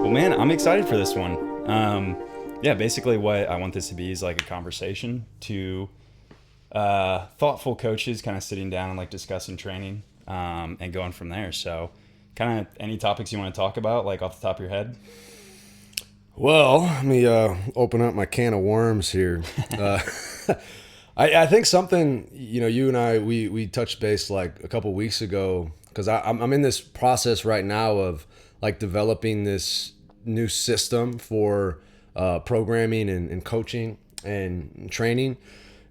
Well, man, I'm excited for this one. Yeah, basically what I want this to be is like a conversation to thoughtful coaches kind of sitting down and like discussing training and going from there. So, kind of any topics you want to talk about, like off the top of your head? Well, let me open up my can of worms here. Uh, I think something, you and I, we touched base like a couple weeks ago because I'm in this process right now of like developing this new system for programming and coaching and training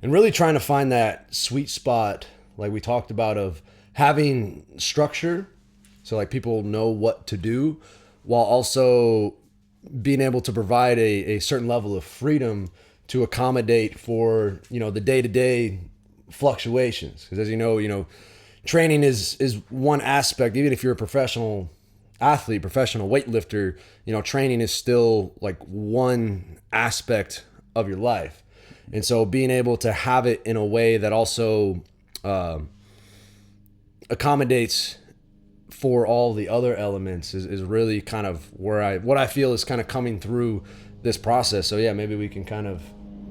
and really trying to find that sweet spot, like we talked about, of having structure so like people know what to do while also being able to provide a certain level of freedom to accommodate for the day-to-day fluctuations, because as training is one aspect. Even if you're a professional athlete, professional weightlifter, training is still like one aspect of your life. And so being able to have it in a way that also accommodates for all the other elements is really kind of what I feel is kind of coming through this process. So yeah, maybe we can kind of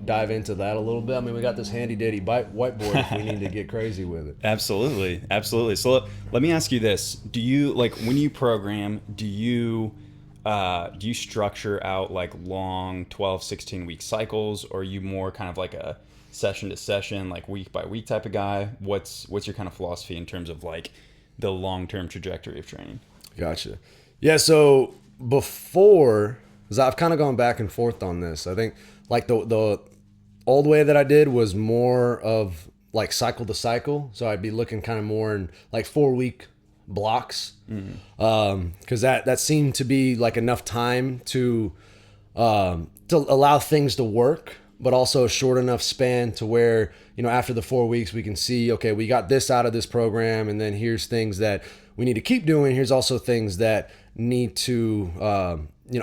dive into that a little bit. I mean, we got this handy dandy whiteboard if we need to get crazy with it. Absolutely, absolutely. So let me ask you this: Do you like when you program? Do you structure out like long 12, 16 week cycles, or are you more kind of like a session to session, like week by week type of guy? What's your kind of philosophy in terms of like the long term trajectory of training? Gotcha. Yeah. So before, because I've kind of gone back and forth on this. I think like the old way that I did was more of like cycle to cycle. So I'd be looking kind of more in like 4 week blocks, because that seemed to be like enough time to allow things to work, but also a short enough span to where after the 4 weeks we can see, okay, we got this out of this program, and then here's things that we need to keep doing. Here's also things that need to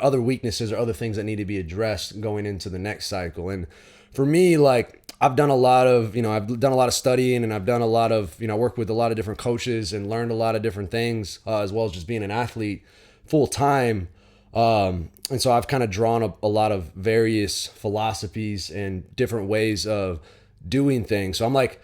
other weaknesses or other things that need to be addressed going into the next cycle. And for me, like I've done a lot of studying, and I've done a lot of work with a lot of different coaches and learned a lot of different things, as well as just being an athlete full time. And so I've kind of drawn a lot of various philosophies and different ways of doing things. So I'm like,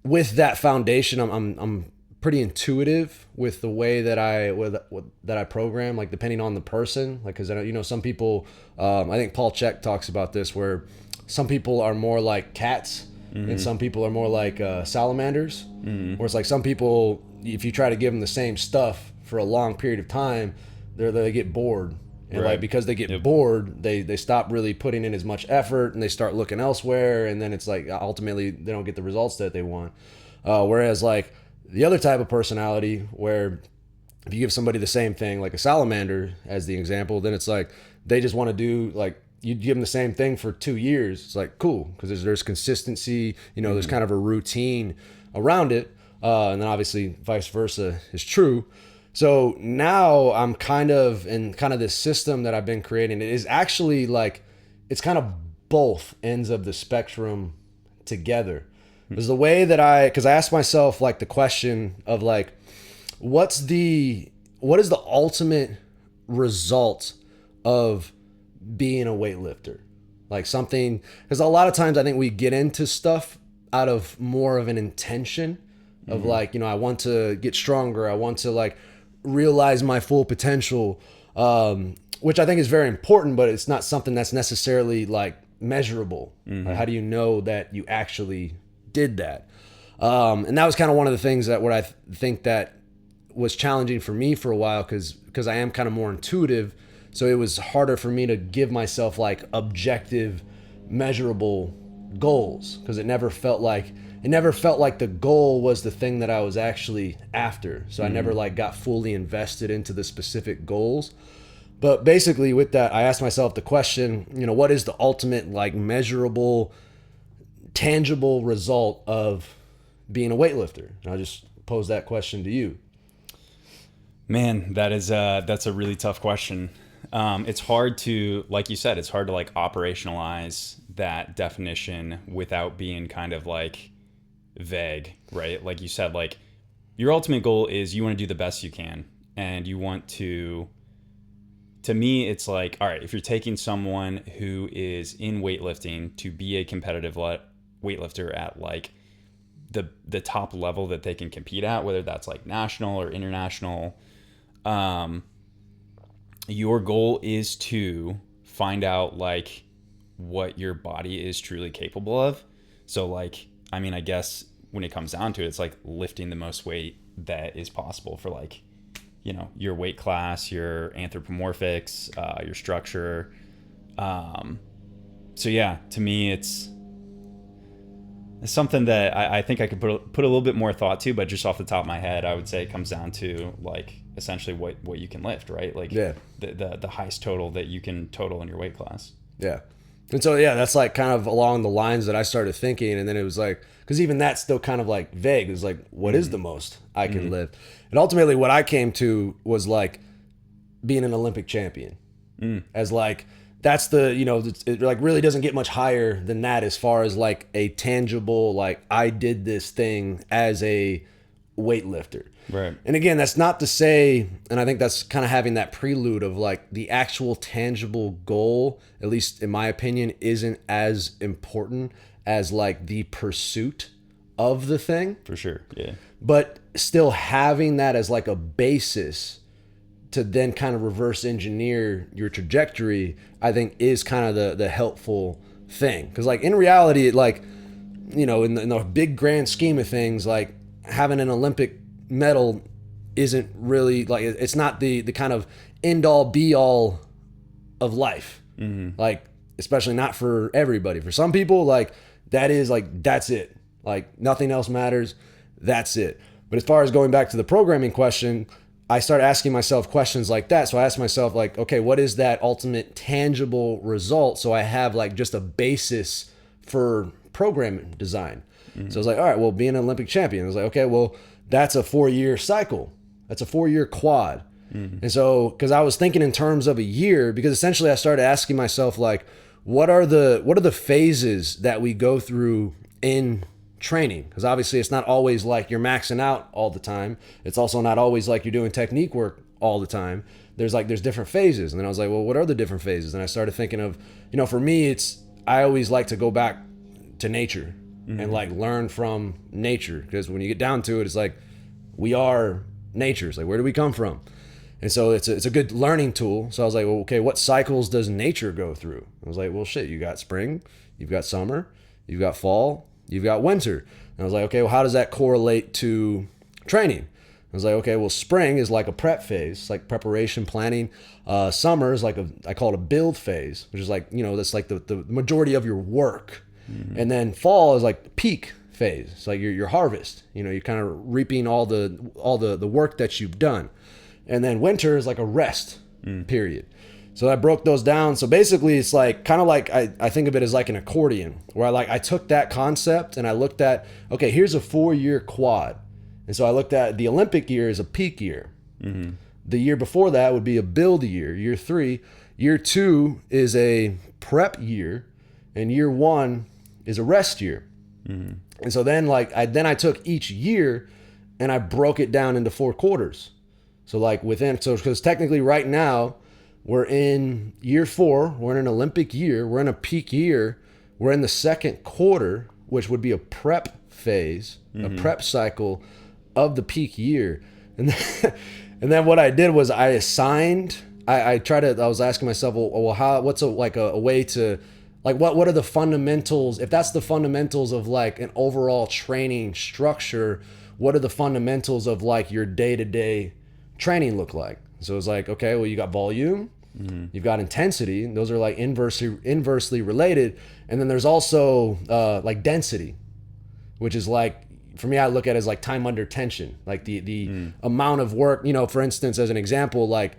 with that foundation, I'm pretty intuitive with the way that I program, like depending on the person, like, cause some people, I think Paul Chek talks about this, where some people are more like cats, and some people are more like salamanders, where it's like some people, if you try to give them the same stuff for a long period of time, they get bored. And Right. like, because they get bored, they stop really putting in as much effort, and they start looking elsewhere. And then it's like, ultimately they don't get the results that they want. Whereas like the other type of personality, where if you give somebody the same thing, like a salamander as the example, then it's like, they just want to do, like, you give them the same thing for 2 years. It's like, cool. Because there's consistency, there's kind of a routine around it. And then obviously vice versa is true. So now I'm kind of in kind of this system that I've been creating. It is actually like, it's kind of both ends of the spectrum together. Because the way that because I asked myself like the question of like, what is the ultimate result of being a weightlifter? Like something, because a lot of times I think we get into stuff out of more of an intention of like, I want to get stronger. I want to like realize my full potential, which I think is very important, but it's not something that's necessarily like measurable. Like, how do you know that you actually did that? And that was kind of one of the things that what I think that was challenging for me for a while, because I am kind of more intuitive. So it was harder for me to give myself like objective, measurable goals, because it never felt like the goal was the thing that I was actually after. So I never like got fully invested into the specific goals. But basically with that, I asked myself the question, what is the ultimate like measurable, tangible result of being a weightlifter? And I just pose that question to you. Man, that's a really tough question. It's hard to, like you said, it's hard to like operationalize that definition without being kind of like vague, right? Like you said, like your ultimate goal is you want to do the best you can, and you want to to me, it's like, all right, if you're taking someone who is in weightlifting to be a competitive weightlifter at like the top level that they can compete at, whether that's like national or international, your goal is to find out like what your body is truly capable of. So like, I mean, I guess when it comes down to it, it's like lifting the most weight that is possible for like, you know, your weight class, your anthropomorphics, your structure. So yeah, to me, it's something that I think I could put a little bit more thought to, but just off the top of my head, I would say it comes down to like essentially what you can lift, right? Like the highest total that you can total in your weight class. Yeah. And so, yeah, that's like kind of along the lines that I started thinking. And then it was like, because even that's still kind of like vague. It's like, what is the most I can lift? And ultimately what I came to was like being an Olympic champion as like, that's the, you know, it like really doesn't get much higher than that as far as like a tangible, like I did this thing as a weightlifter. Right. And again, that's not to say, and I think that's kind of having that prelude of like the actual tangible goal, at least in my opinion, isn't as important as like the pursuit of the thing. For sure. Yeah. But still having that as like a basis to then kind of reverse engineer your trajectory, I think is kind of the helpful thing. Because like in reality, like, you know, in the big grand scheme of things, like having an Olympic medal isn't really like, it's not the kind of end all be all of life. Like, especially not for everybody. For some people, like that is like, that's it. Like nothing else matters. That's it. But as far as going back to the programming question, I started asking myself questions like that. So I asked myself like, okay, what is that ultimate tangible result? So I have like just a basis for program design. So I was like, all right, well, being an Olympic champion, I was like, okay, well, that's a 4-year cycle. That's a 4-year quad. And so, because I was thinking in terms of a year, because essentially I started asking myself like, what are the phases that we go through in training? Because obviously it's not always like you're maxing out all the time. It's also not always like you're doing technique work all the time. There's different phases. And then I was like, well, what are the different phases? And I started thinking of, you know, for me, I always like to go back to nature and like learn from nature. Because when you get down to it, it's like, we are nature. It's like, where do we come from? And so it's a good learning tool. So I was like, well, okay, what cycles does nature go through? I was like, well, shit, you got spring, you've got summer, you've got fall, you've got winter. And I was like, okay, well, how does that correlate to training? I was like, okay, well, spring is like a prep phase, like preparation, planning. Summer is like I call it a build phase, which is like, you know, that's like the majority of your work. And then fall is like the peak phase. It's like your harvest. You know, you're kind of reaping all the work that you've done. And then winter is like a rest period. So I broke those down. So basically it's like kind of like I think of it as like an accordion, where I took that concept and I looked at, okay, here's a 4-year quad. And so I looked at the Olympic year as a peak year. The year before that would be a build year, year 3. Year 2 is a prep year, and year 1 is a rest year. And so then I took each year and I broke it down into 4 quarters. So like because technically right now we're in year 4, we're in an Olympic year, we're in a peak year, we're in the second quarter, which would be a prep phase, a prep cycle of the peak year. And then what I did was I assigned, I was asking myself, well, what's a way to, like, what are the fundamentals? If that's the fundamentals of like an overall training structure, what are the fundamentals of like your day-to-day training look like? So it's like, okay, well, you got volume, you've got intensity, and those are like inversely related. And then there's also like density, which is like, for me, I look at it as like time under tension, like the amount of work, you know, for instance, as an example, like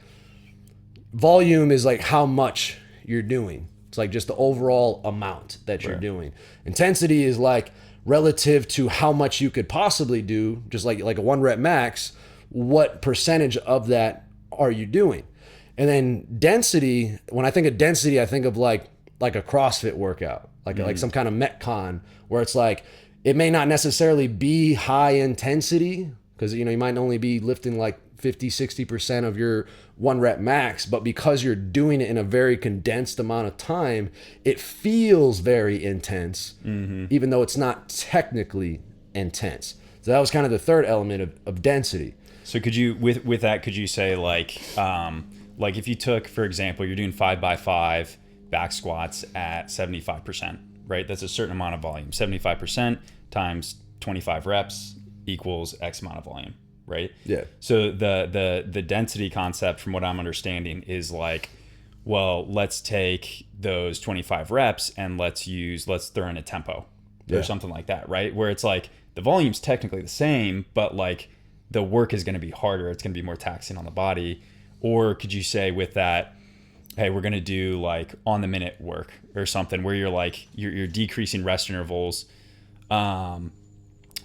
volume is like how much you're doing. It's like just the overall amount that you're doing. Intensity is like relative to how much you could possibly do, just like a 1 rep max, what percentage of that are you doing? And then density, when I think of density, I think of like a CrossFit workout, like some kind of Metcon, where it's like, it may not necessarily be high intensity, because, you know, you might only be lifting like 50, 60% of your 1 rep max, but because you're doing it in a very condensed amount of time, it feels very intense, even though it's not technically intense. So that was kind of the third element of density. So could you, with that, could you say like if you took, for example, you're doing 5x5 back squats at 75%, right? That's a certain amount of volume. 75% times 25 reps equals X amount of volume, right? Yeah. So the density concept, from what I'm understanding, is like, well, let's take those 25 reps and let's throw in a tempo or something like that, right? Where it's like the volume's technically the same, but like the work is going to be harder. It's going to be more taxing on the body. Or could you say with that, hey, we're going to do like on the minute work or something where you're like, you're decreasing rest intervals,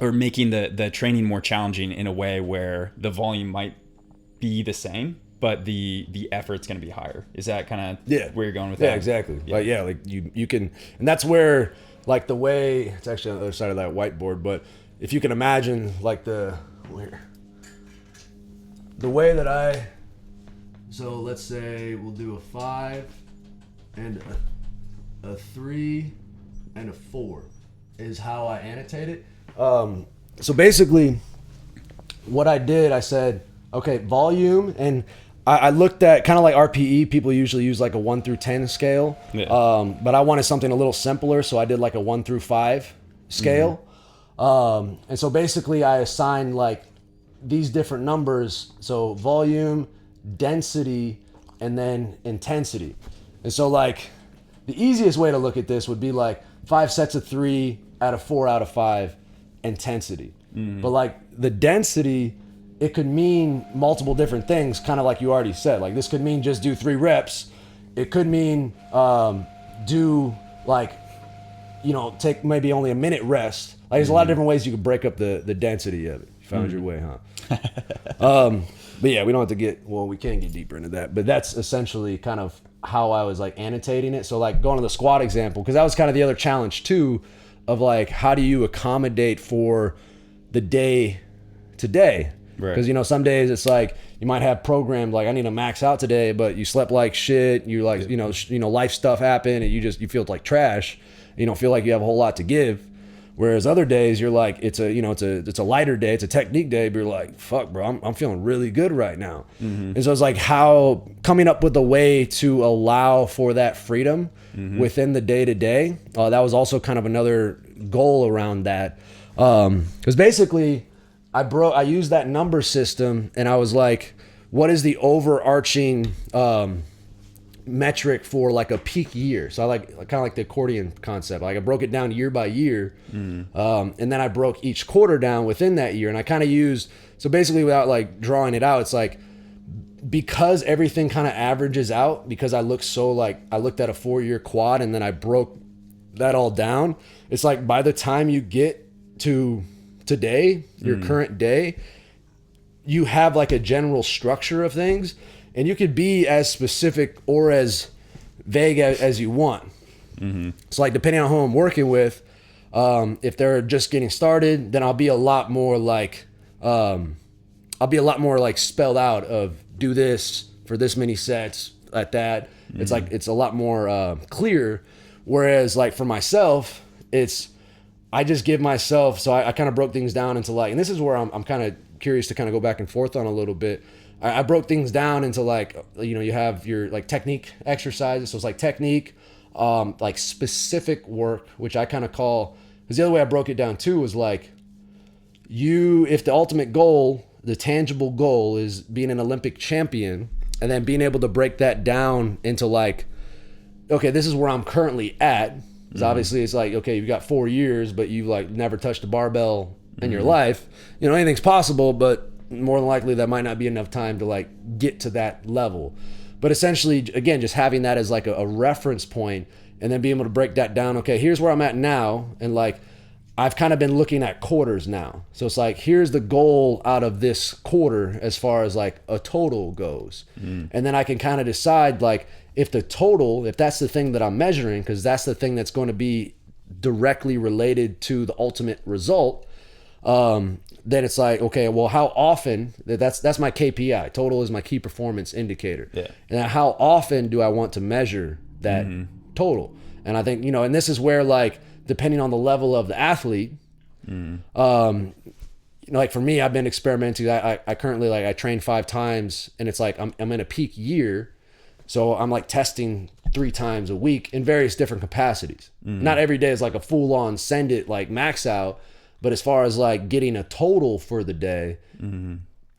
or making the training more challenging in a way where the volume might be the same, but the effort's going to be higher. Is that kind of where you're going with that? Yeah, exactly. Yeah. Like you can, and that's where like the way, it's actually on the other side of that whiteboard, but if you can imagine like the way that so let's say we'll do a 5 and a 3 and a 4 is how I annotate it. So basically what I did, I said, okay, volume, and I looked at kind of like RPE. People usually use like a 1 through 10 scale. Yeah. But I wanted something a little simpler. So I did like a 1 through 5 scale. And so basically I assigned like these different numbers. So volume, density, and then intensity. And so like the easiest way to look at this would be like 5 sets of 3 out of 4 out of 5 intensity. But like the density, it could mean multiple different things, kind of like you already said. Like this could mean just do 3 reps. It could mean do like, take maybe only a minute rest. Like there's a lot of different ways you could break up the density of it. You found your way, huh? But yeah, we don't have to we can get deeper into that. But that's essentially kind of how I was like annotating it. So like going to the squat example, because that was kind of the other challenge too, of like how do you accommodate for the day to day? Because some days it's like you might have programmed like I need to max out today, but you slept like shit. You like life stuff happened and you feel like trash. You don't feel like you have a whole lot to give. Whereas other days you're like it's a lighter day, it's a technique day, but you're like fuck bro, I'm feeling really good right now. And so it's like how coming up with a way to allow for that freedom within the day to day. That was also kind of another goal around that, because basically I used that number system and I was like, what is the overarching metric for like a peak year? So I like kind of like the accordion concept. Like I broke it down year by year, and then I broke each quarter down within that year. And I kind of used, so basically without like drawing it out, it's like because everything kind of averages out, because I looked at a 4-year quad and then I broke that all down. It's like by the time you get to today, your current day, you have like a general structure of things, and you could be as specific or as vague as you want. So like depending on who I'm working with, if they're just getting started, then I'll be a lot more like spelled out of do this for this many sets at that. It's like it's a lot more clear. Whereas like for myself, I just give myself, so I kind of broke things down into like, and this is where I'm kind of curious to kind of go back and forth on a little bit. I broke things down into like, you have your like technique exercises. So it's like technique, like specific work, which I kind of call, because the other way I broke it down too was like if the ultimate goal, the tangible goal is being an Olympic champion, and then being able to break that down into like, okay, this is where I'm currently at. Because obviously it's like, okay, you've got 4 years, but you've like never touched a barbell in your life. Anything's possible, but more than likely that might not be enough time to like get to that level. But essentially, again, just having that as like a reference point, and then being able to break that down. Okay, here's where I'm at now. And like, I've kind of been looking at quarters now. So it's like, here's the goal out of this quarter as far as like a total goes. And then I can kind of decide like, if that's the thing that I'm measuring, because that's the thing that's going to be directly related to the ultimate result, then it's like, okay, well, how often, that's my KPI. Total is my key performance indicator. Yeah. And how often do I want to measure that total? And I think, and this is where, like, depending on the level of the athlete, like for me, I've been experimenting. I currently, like, I train 5 times, and it's like I'm in a peak year. So I'm like testing 3 times a week in various different capacities. Not every day is like a full on send it, like max out. But as far as like getting a total for the day,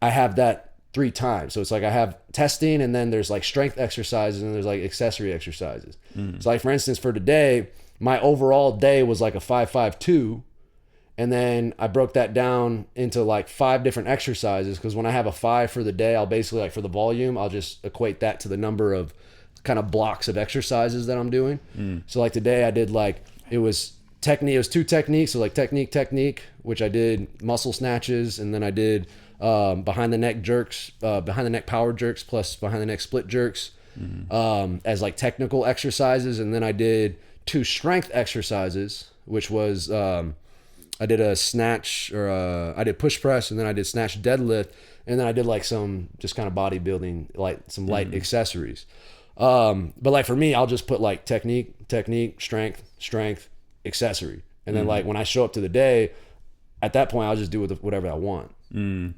I have that 3 times. So it's like I have testing, and then there's like strength exercises, and there's like accessory exercises. So like, for instance, for today, my overall day was like a 5-5-2. And then I broke that down into like 5 different exercises, because when I have a 5 for the day, I'll basically, like, for the volume, I'll just equate that to the number of kind of blocks of exercises that I'm doing. So like today I did, like, it was 2 techniques. So like technique, which I did muscle snatches, and then I did behind the neck jerks, behind the neck power jerks plus behind the neck split jerks as like technical exercises. And then I did 2 strength exercises, which was I did a snatch, or I did push press, and then I did snatch deadlift, and then I did like some just kind of bodybuilding, like some light accessories. But like for me, I'll just put like technique, strength, accessory. And then like when I show up to the day, at that point, I'll just do whatever I want. And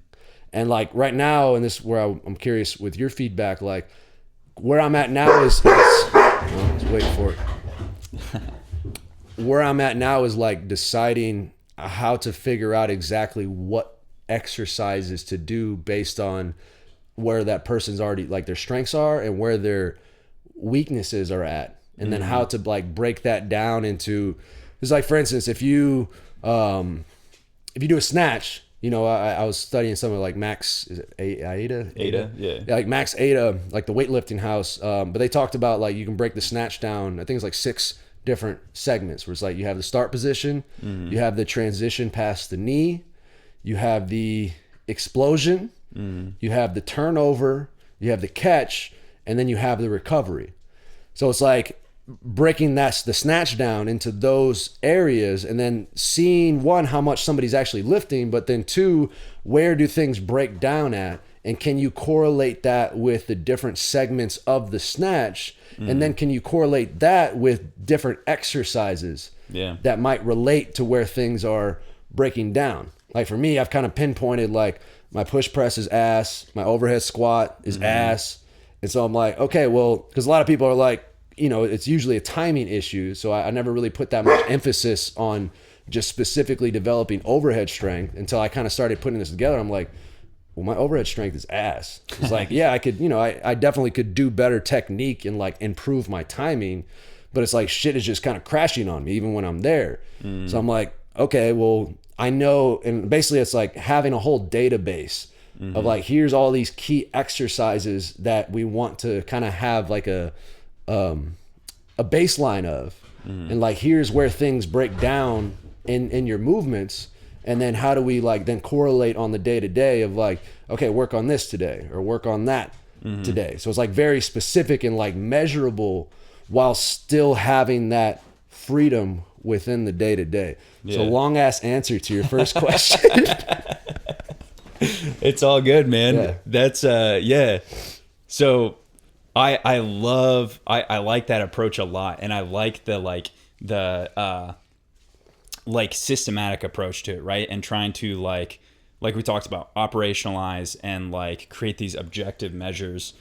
like right now, and this is where I'm curious with your feedback, like where I'm at now is, let's wait for it. Where I'm at now is like deciding how to figure out exactly what exercises to do based on where that person's already, like, their strengths are and where their weaknesses are at, and then how to like break that down into, it's like, for instance, if you do a snatch, I was studying some of like Max, is it Ada, yeah, like Max Ada, like the weightlifting house, but they talked about like you can break the snatch down, I think it's like 6 different segments, where it's like you have the start position, you have the transition past the knee, you have the explosion, you have the turnover, you have the catch, and then you have the recovery. So it's like breaking the snatch down into those areas, and then seeing, 1, how much somebody's actually lifting, but then 2, where do things break down at, and can you correlate that with the different segments of the snatch? And then can you correlate that with different exercises that might relate to where things are breaking down? Like for me, I've kind of pinpointed, like, my push press is ass, my overhead squat is ass. And so I'm like, okay, well, because a lot of people are like, it's usually a timing issue. So I never really put that much emphasis on just specifically developing overhead strength until I kind of started putting this together. I'm like, well, my overhead strength is ass. It's like, yeah, I could, I definitely could do better technique and like improve my timing, but it's like shit is just kind of crashing on me even when I'm there. So I'm like, okay, well, I know. And basically it's like having a whole database of like, here's all these key exercises that we want to kind of have like a baseline of, and like, here's where things break down in your movements. And then how do we like then correlate on the day-to-day of like, okay, work on this today or work on that today. So it's like very specific and like measurable, while still having that freedom within the day-to-day. So long ass answer to your first question. It's all good, man. Yeah. That's So I like that approach a lot, and I like the systematic approach to it, right? And trying to like we talked about, operationalize and like create these objective measures,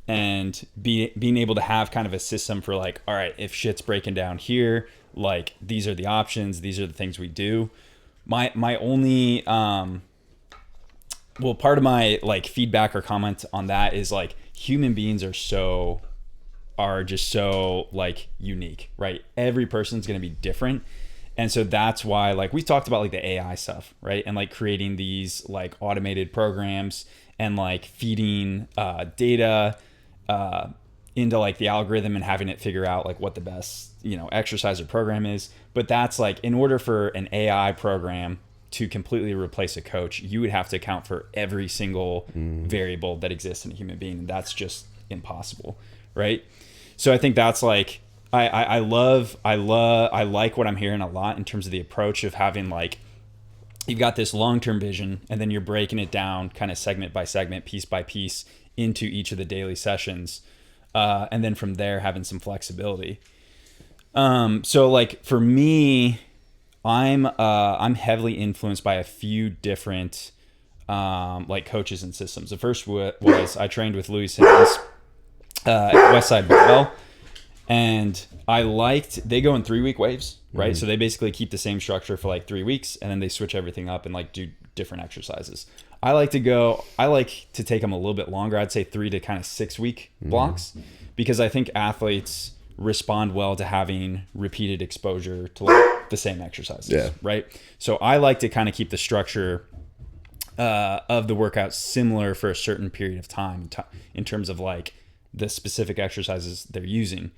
and being able to have kind of a system for like, all right, if shit's breaking down here, like these are the options, these are the things we do. My only part of my like feedback or comment on that is like, human beings are just so like unique, right? Every person's going to be different. And so that's why, like, we talked about like the AI stuff, right? And like creating these like automated programs and like feeding data into like the algorithm and having it figure out like what the best, exercise or program is. But that's like, in order for an AI program to completely replace a coach, you would have to account for every single variable that exists in a human being. And that's just impossible, right? So I think that's like, I like what I'm hearing a lot in terms of the approach of having like you've got this long-term vision, and then you're breaking it down kind of segment by segment, piece by piece into each of the daily sessions. And then from there, having some flexibility. So like for me, I'm heavily influenced by a few different like coaches and systems. The first was I trained with Louis Simmons at Westside Barbell, and they go in 3-week waves, right? Mm-hmm. So they basically keep the same structure for like 3 weeks, and then they switch everything up and like do different exercises. I like to take them a little bit longer. I'd say 3 to kind of 6 week blocks, because I think athletes respond well to having repeated exposure to like the same exercises, right? So I like to kind of keep the structure of the workout similar for a certain period of time in terms of like the specific exercises they're using.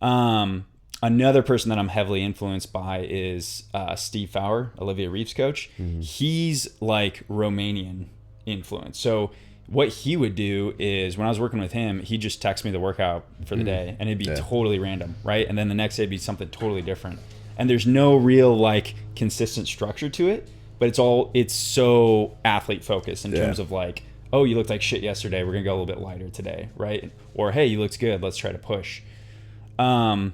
Another person that I'm heavily influenced by is Steve Fowler, Olivia Reeves' coach. Mm-hmm. He's like Romanian influence. So what he would do is when I was working with him, he'd just text me the workout for the day, and it'd be totally random, right? And then the next day it'd be something totally different. And there's no real like consistent structure to it, but it's so athlete focused in terms of like, oh, you looked like shit yesterday, we're gonna go a little bit lighter today, right? Or hey, you looked good, let's try to push. And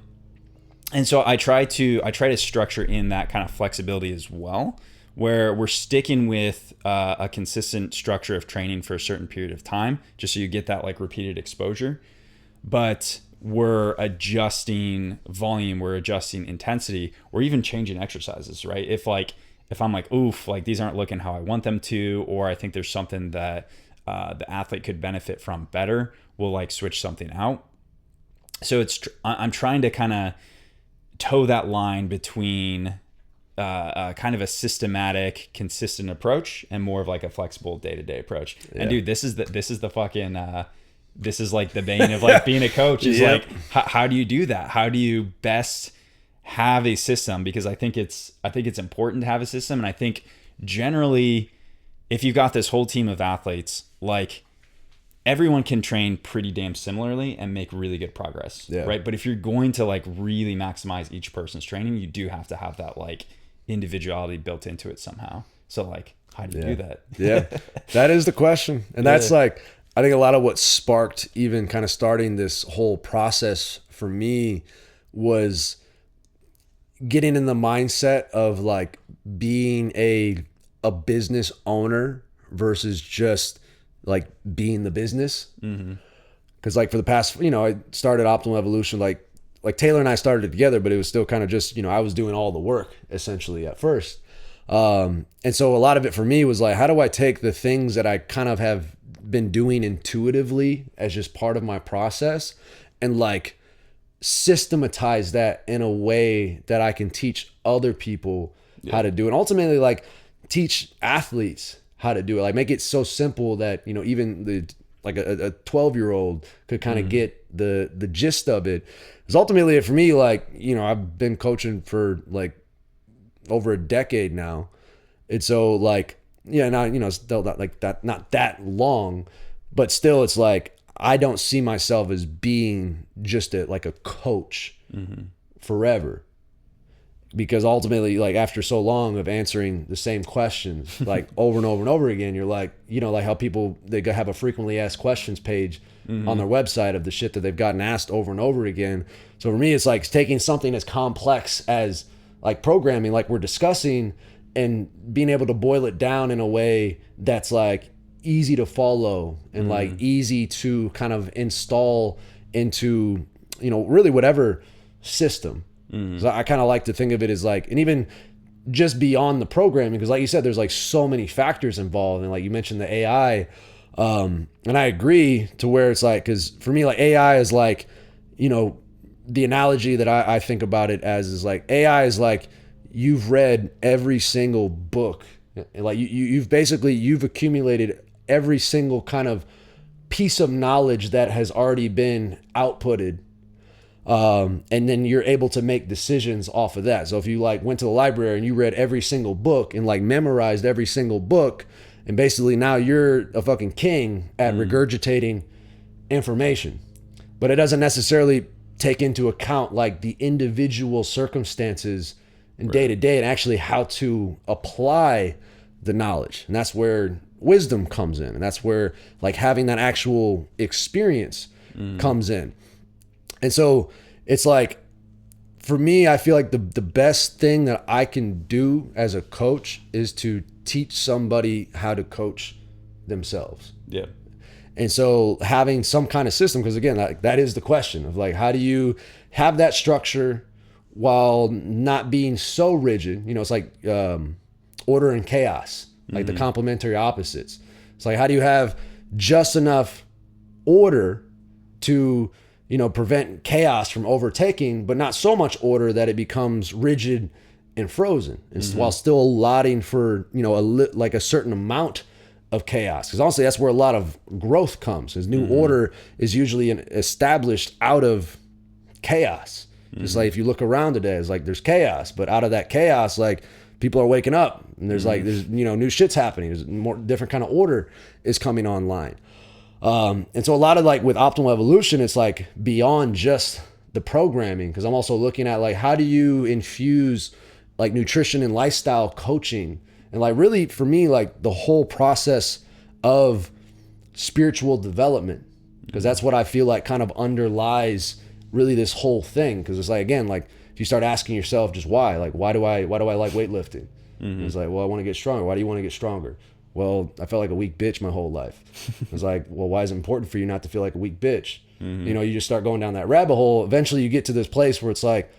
so I try to structure in that kind of flexibility as well, where we're sticking with a consistent structure of training for a certain period of time, just so you get that like repeated exposure. But we're adjusting volume, we're adjusting intensity, or even changing exercises, right? If I'm like, oof, like these aren't looking how I want them to, or I think there's something that the athlete could benefit from better, we'll like switch something out. So I'm trying to kind of toe that line between kind of a systematic, consistent approach and more of like a flexible day-to-day approach. Yeah. And dude, this is the fucking this is like the bane of like being a coach is like how do you do that? How do you best have a system? Because I think it's important to have a system, and I think generally if you've got this whole team of athletes, like everyone can train pretty damn similarly and make really good progress, right? But if you're going to like really maximize each person's training, you do have to have that like individuality built into it somehow. So like, how do you do that? Yeah, that is the question. And that's like, I think a lot of what sparked even kind of starting this whole process for me was getting in the mindset of like being a business owner versus just like being the business. Mm-hmm. Cause like for the past, I started Optimal Evolution, like Taylor and I started it together, but it was still kind of just, I was doing all the work essentially at first. And so a lot of it for me was like, how do I take the things that I kind of have been doing intuitively as just part of my process and like systematize that in a way that I can teach other people how to do it. And ultimately like teach athletes how to do it, like make it so simple that, even a 12-year-old could kind of get the gist of it. Because ultimately for me, like, I've been coaching for like over a decade now. And so like, now, still not like that, not that long, but still it's like, I don't see myself as being just a coach forever. Because ultimately, like after so long of answering the same questions, like over and over and over again, you're like, like how people, they have a frequently asked questions page on their website of the shit that they've gotten asked over and over again. So for me, it's like taking something as complex as like programming, like we're discussing, and being able to boil it down in a way that's like easy to follow and like easy to kind of install into, really whatever system. So I kind of like to think of it as like, and even just beyond the programming, because like you said, there's like so many factors involved, and like you mentioned the AI, and I agree to where it's like, because for me, like AI is like, the analogy that I think about it as is like AI is like you've read every single book, like you've accumulated every single kind of piece of knowledge that has already been outputted. And then you're able to make decisions off of that. So if you like went to the library and you read every single book and like memorized every single book, and basically now you're a fucking king at regurgitating information, but it doesn't necessarily take into account like the individual circumstances and day to day, and actually how to apply the knowledge. And that's where wisdom comes in. And that's where like having that actual experience comes in. And so it's like, for me, I feel like the best thing that I can do as a coach is to teach somebody how to coach themselves. Yeah. And so having some kind of system, because again, that is the question of like, how do you have that structure while not being so rigid? You know, it's like order and chaos, like the complementary opposites. It's like, how do you have just enough order to, you know, prevent chaos from overtaking, but not so much order that it becomes rigid and frozen, and while still allotting for, you know, like a certain amount of chaos. Because honestly, that's where a lot of growth comes, because new order is usually established out of chaos. Just like if you look around today, it's like there's chaos, but out of that chaos, like people are waking up, and there's like, there's, you know, new shit's happening. There's more different kind of order is coming online. And so a lot of like with optimal evolution, it's like beyond just the programming, because I'm also looking at like, how do you infuse like nutrition and lifestyle coaching, and like really for me, like the whole process of spiritual development, because that's what I feel like kind of underlies really this whole thing. Because it's like, again, like if you start asking yourself just why do I like weightlifting? It's like, well, I want to get stronger. Why do you want to get stronger? Well, I felt like a weak bitch my whole life. It's like, well, why is it important for you not to feel like a weak bitch? You know, you just start going down that rabbit hole. Eventually you get to this place where it's like,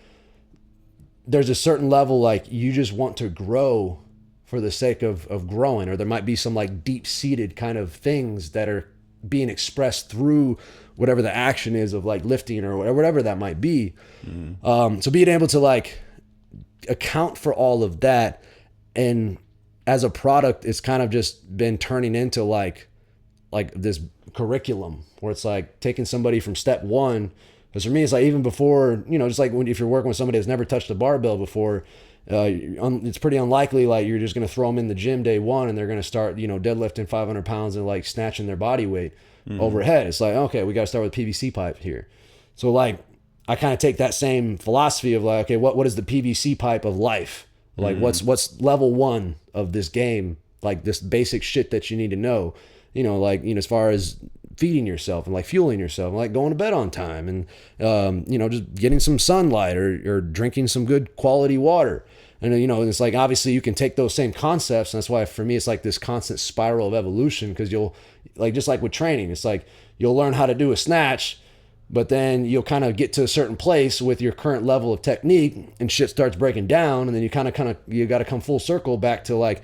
there's a certain level, like you just want to grow for the sake of growing, or there might be some like deep-seated kind of things that are being expressed through whatever the action is of like lifting or whatever that might be. So being able to like account for all of that, and as a product, it's kind of just been turning into like this curriculum where it's like taking somebody from step one. Because for me, it's like even before, you know, just like if you're working with somebody that's never touched a barbell before, it's pretty unlikely like you're just going to throw them in the gym day one and they're going to start, you know, deadlifting 500 pounds and like snatching their body weight overhead. It's like, okay, we got to start with PVC pipe here. So like I kind of take that same philosophy of like, okay, what is the PVC pipe of life? Like what's level one of this game? Like this basic shit that you need to know, you know, like, you know, as far as feeding yourself and like fueling yourself and like going to bed on time and, you know, just getting some sunlight or drinking some good quality water. And, you know, it's like, obviously you can take those same concepts. And that's why for me, it's like this constant spiral of evolution, because you'll like, just like with training, it's like, you'll learn how to do a snatch, but then you'll kind of get to a certain place with your current level of technique and shit starts breaking down. And then you you got to come full circle back to like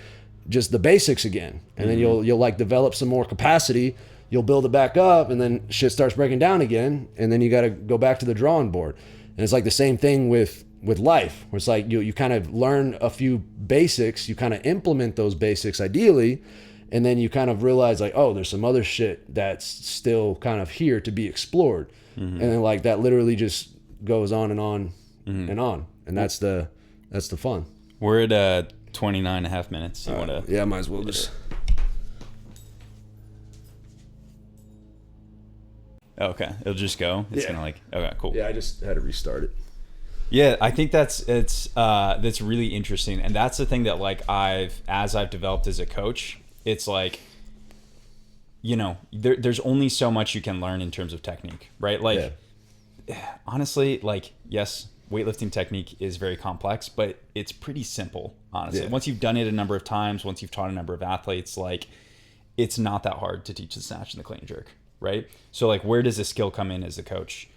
just the basics again. And then you'll like develop some more capacity. You'll build it back up, and then shit starts breaking down again. And then you got to go back to the drawing board. And it's like the same thing with life, where it's like you kind of learn a few basics, you kind of implement those basics ideally, and then you kind of realize like, oh, there's some other shit that's still kind of here to be explored. And then like that literally just goes on and on and on. And that's the fun. We're at 29 and a half minutes. You want to? Yeah, might as well just. Okay, it'll just go. It's gonna like, okay, cool. Yeah, I just had to restart it. Yeah, I think that's really interesting, and that's the thing that like as I've developed as a coach, it's like, you know, there's only so much you can learn in terms of technique, right? Like, honestly, like, yes, weightlifting technique is very complex, but it's pretty simple, honestly. Once you've done it a number of times, once you've taught a number of athletes, like, it's not that hard to teach the snatch and the clean and jerk, right? So like, where does the skill come in as a coach?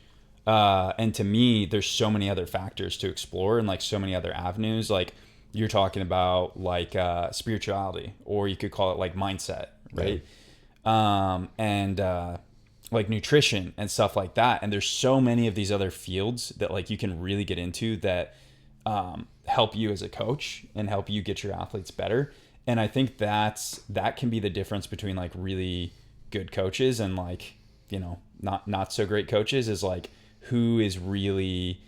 And to me, there's so many other factors to explore and like so many other avenues. Like you're talking about like spirituality, or you could call it like mindset, right? Like nutrition and stuff like that. And there's so many of these other fields that like you can really get into that help you as a coach and help you get your athletes better. And I think that can be the difference between like really good coaches and like, you know, not so great coaches, is like who is really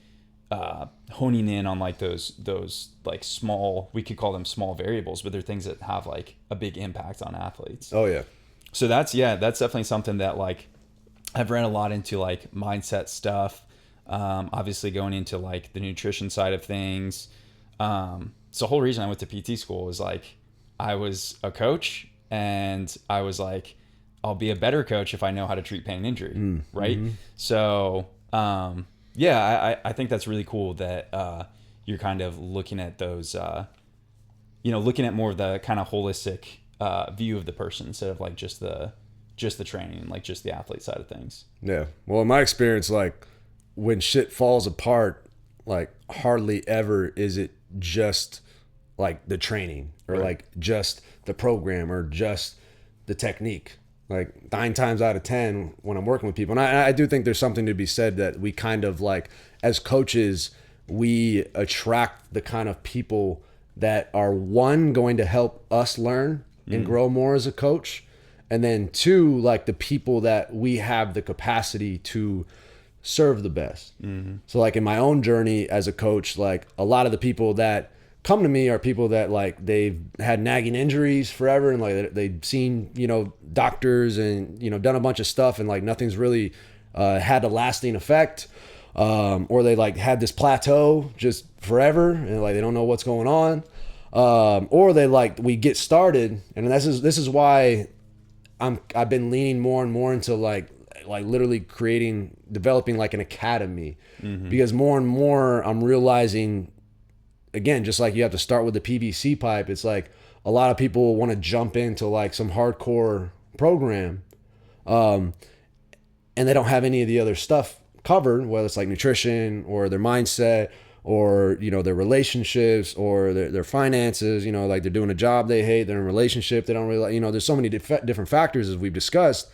honing in on like those like small, we could call them small variables, but they're things that have like a big impact on athletes. Oh yeah. So that's definitely something that like I've ran a lot into, like mindset stuff, obviously going into like the nutrition side of things, So the whole reason I went to PT school was like, I was a coach and I was like, I'll be a better coach if I know how to treat pain and injury. Right. So, I think that's really cool that, you're kind of looking at those, looking at more of the kind of holistic, view of the person instead of like just the training, like just the athlete side of things. Yeah. Well, in my experience, like when shit falls apart, like hardly ever is it just like the training or like just the program or just the technique. Like 9 times out of 10 when I'm working with people, and I do think there's something to be said that we kind of like, as coaches, we attract the kind of people that are, one, going to help us learn and grow more as a coach, and then 2, like the people that we have the capacity to serve the best. So like in my own journey as a coach, like a lot of the people that come to me are people that like they've had nagging injuries forever and like they've seen, doctors and, done a bunch of stuff and like nothing's really had a lasting effect. Or they like had this plateau just forever and like they don't know what's going on. Or they like, we get started, and this is why I've been leaning more and more into like literally developing like an academy, because more and more I'm realizing, again, just like you have to start with the PVC pipe, it's like a lot of people want to jump into like some hardcore program, and they don't have any of the other stuff covered, whether it's like nutrition or their mindset or, their relationships or their finances, like they're doing a job they hate, they're in a relationship they don't really like, there's so many different factors as we've discussed,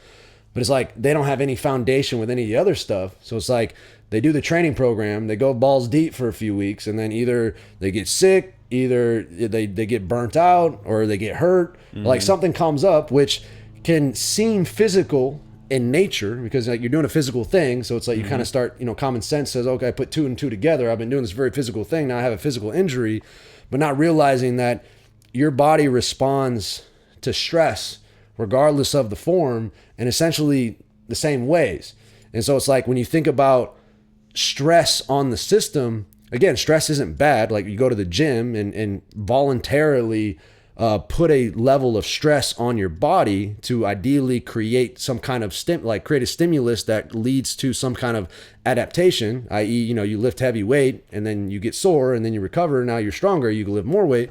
but it's like they don't have any foundation with any of the other stuff. So it's like they do the training program, they go balls deep for a few weeks, and then either they get sick, either they get burnt out, or they get hurt. Like something comes up, which can seem physical in nature because like you're doing a physical thing. So it's like you kind of start, common sense says, okay, I put 2 and 2 together. I've been doing this very physical thing. Now I have a physical injury, but not realizing that your body responds to stress regardless of the form and essentially the same ways. And so it's like when you think about stress on the system, again, stress isn't bad. Like you go to the gym and voluntarily put a level of stress on your body to ideally create some kind of create a stimulus that leads to some kind of adaptation, i.e., you lift heavy weight and then you get sore and then you recover. Now you're stronger, you can lift more weight.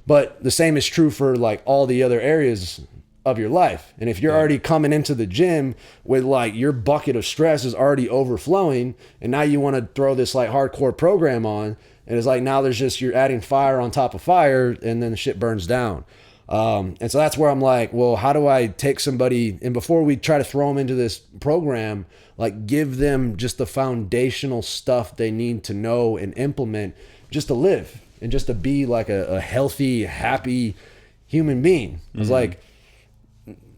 But the same is true for like all the other areas of your life. And if you're already coming into the gym with like your bucket of stress is already overflowing, and now you want to throw this like hardcore program on, and it's like now you're adding fire on top of fire, and then the shit burns down. And so that's where I'm like, well, how do I take somebody, and before we try to throw them into this program, like give them just the foundational stuff they need to know and implement just to live and just to be like a healthy, happy human being. It's like,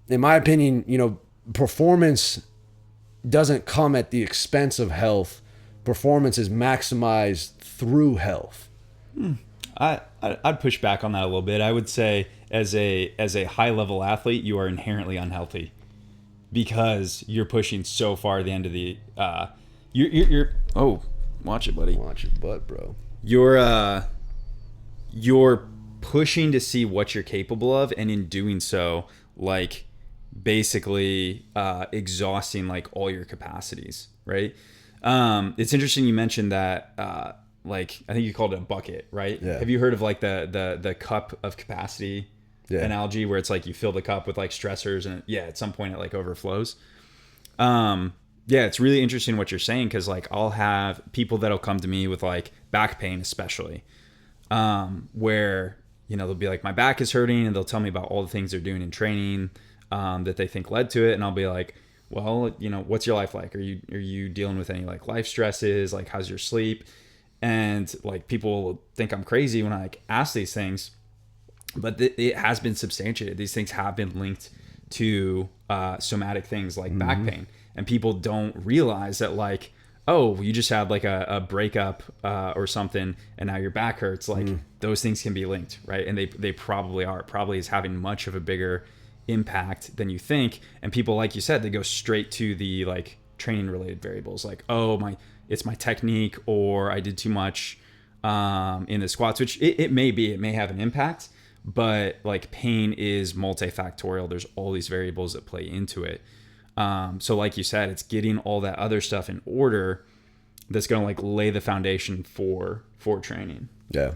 in my opinion, performance doesn't come at the expense of health. Performance is maximized through health. I'd push back on that a little bit. I would say as a high level athlete, you are inherently unhealthy because you're pushing so far the end of the you're watch it, buddy. Watch your butt, bro. You're pushing to see what you're capable of, and in doing so, like basically exhausting like all your capacities, right? It's interesting you mentioned that like I think you called it a bucket, right? Yeah. Have you heard of like the cup of capacity analogy, where it's like you fill the cup with like stressors and at some point it like overflows? It's really interesting what you're saying, because like I'll have people that'll come to me with like back pain especially, where they'll be like, my back is hurting, and they'll tell me about all the things they're doing in training that they think led to it, and I'll be like, well, what's your life like? Are you dealing with any like life stresses? Like, how's your sleep? And like people will think I'm crazy when I like ask these things, but it has been substantiated. These things have been linked to somatic things like back pain, and people don't realize that like, oh, you just had like a breakup or something, and now your back hurts. Like those things can be linked, right? And they probably are. It probably is having much of a bigger impact than you think. And people, like you said, they go straight to the like training related variables, like, oh, it's my technique, or I did too much in the squats, which it may have an impact, but like pain is multifactorial. There's all these variables that play into it. So like you said, it's getting all that other stuff in order that's going to like lay the foundation for training. Yeah.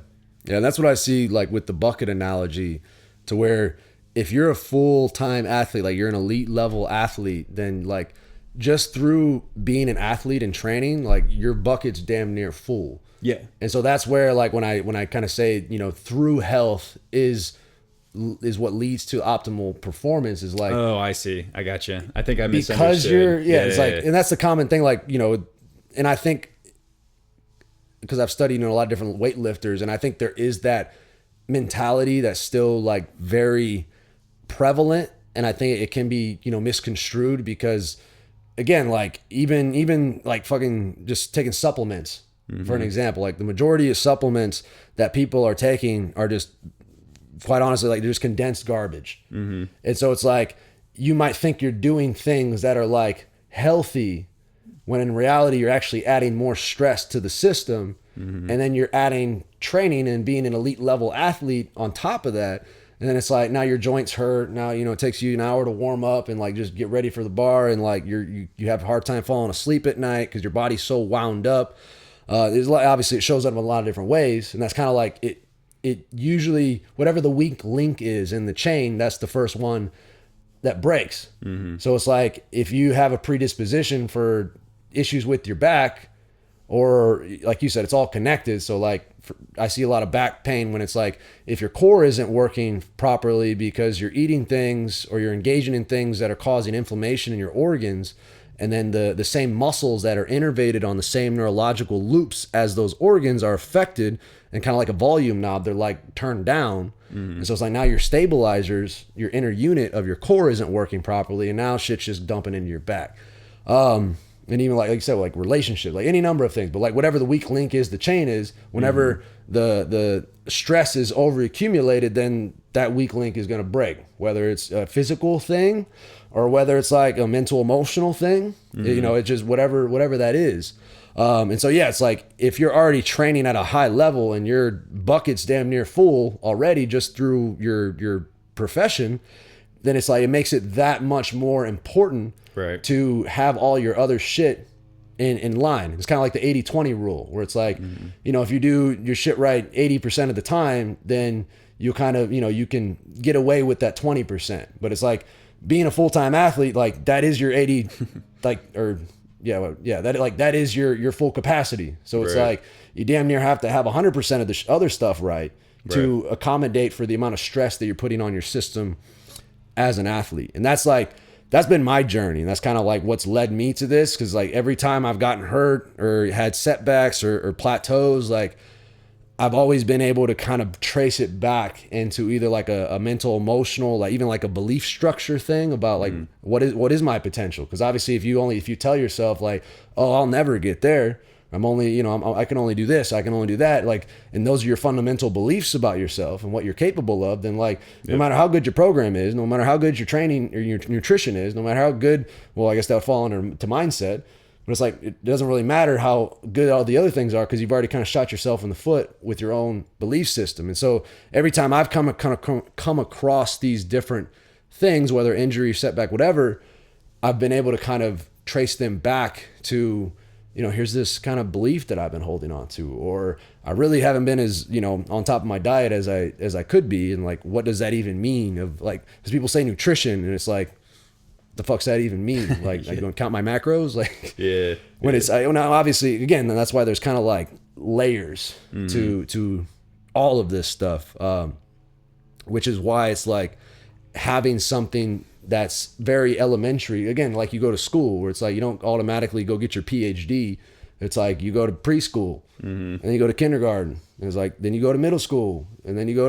And that's what I see like with the bucket analogy, to where if you're a full-time athlete, like you're an elite level athlete, then like just through being an athlete and training, like your bucket's damn near full. Yeah. And so that's where like when I kind of say, through health is what leads to optimal performance, is like, oh, I see. I got you. I think I misunderstood. Because it's like, and that's the common thing, like, and I think because I've studied a lot of different weightlifters, and I think there is that mentality that's still like very prevalent, and I think it can be misconstrued, because again, like even like fucking just taking supplements for an example, like the majority of supplements that people are taking are just, quite honestly, like they're just condensed garbage. And so it's like you might think you're doing things that are like healthy, when in reality you're actually adding more stress to the system. And then you're adding training and being an elite level athlete on top of that. And then it's like, now your joints hurt. Now, it takes you an hour to warm up and like just get ready for the bar. And like you have a hard time falling asleep at night because your body's so wound up. Obviously it shows up in a lot of different ways. And that's kind of like it usually, whatever the weak link is in the chain, that's the first one that breaks. So it's like, if you have a predisposition for issues with your back, or like you said, it's all connected. So like I see a lot of back pain when it's like, if your core isn't working properly because you're eating things or you're engaging in things that are causing inflammation in your organs, and then the same muscles that are innervated on the same neurological loops as those organs are affected, and kind of like a volume knob, they're like turned down. And so it's like, now your stabilizers, your inner unit of your core isn't working properly, and now shit's just dumping into your back. And even like you said, like relationships, like any number of things, but like whatever the weak link is, the chain is, whenever the stress is over accumulated, then that weak link is going to break, whether it's a physical thing or whether it's like a mental, emotional thing, it's just whatever that is. And so, yeah, it's like, if you're already training at a high level and your bucket's damn near full already just through your profession, then it's like, it makes it that much more important to have all your other shit in line. It's kind of like the 80-20 rule, where it's like, if you do your shit right 80% of the time, then you kind of, you can get away with that 20%. But it's like being a full-time athlete, like that is your 80, that is your full capacity. So it's like, you damn near have to have 100% of the other stuff right to accommodate for the amount of stress that you're putting on your system as an athlete. And that's been my journey. And that's kind of like what's led me to this. Cause like every time I've gotten hurt or had setbacks or plateaus, like I've always been able to kind of trace it back into either like a mental, emotional, like even like a belief structure thing about like, what is my potential? Cause obviously if you tell yourself like, oh, I'll never get there, I'm only, I can only do this, I can only do that. Like, and those are your fundamental beliefs about yourself and what you're capable of. Then like, no matter how good your program is, no matter how good your training or your nutrition is, no matter how good, well, I guess that would fall under to mindset, but it's like, it doesn't really matter how good all the other things are, because you've already kind of shot yourself in the foot with your own belief system. And so every time I've come across these different things, whether injury, setback, whatever, I've been able to kind of trace them back to, here's this kind of belief that I've been holding on to, or I really haven't been as, on top of my diet as I could be. And like, what does that even mean? Of like, because people say nutrition and it's like, the fuck's that even mean? Like, I'm going to count my macros? Like, when it's, now obviously, again, that's why there's kind of like layers to all of this stuff. Which is why it's like having something that's very elementary. Again, like you go to school where it's like, you don't automatically go get your PhD. It's like you go to preschool and then you go to kindergarten. And it's like, then you go to middle school and then you go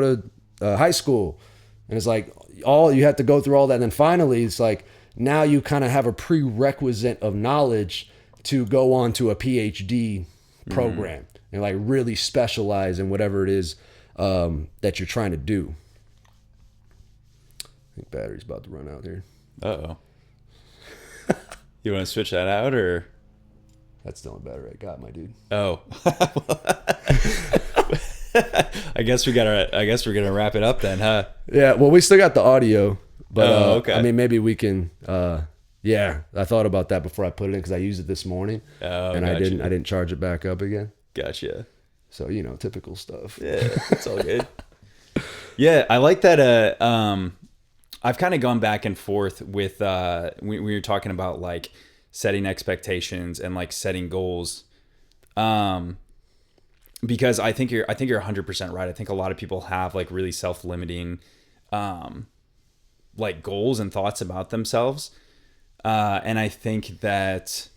to high school. And it's like you have to go through all that. And then finally it's like, now you kind of have a prerequisite of knowledge to go on to a PhD program and like really specialize in whatever it is that you're trying to do. I think battery's about to run out here. Uh-oh. You want to switch that out, or? That's the only battery I got, my dude. Oh. I guess we're gonna wrap it up then, huh? Yeah. Well, we still got the audio, but okay. I mean, maybe we can. Yeah, I thought about that before I put it in because I used it this morning, and I didn't charge it back up again. Gotcha. So typical stuff. Yeah, it's all good. Yeah, I like that. I've kind of gone back and forth with we were talking about like setting expectations and like setting goals. Because I think you're 100% right. I think a lot of people have like really self-limiting like goals and thoughts about themselves. And I think that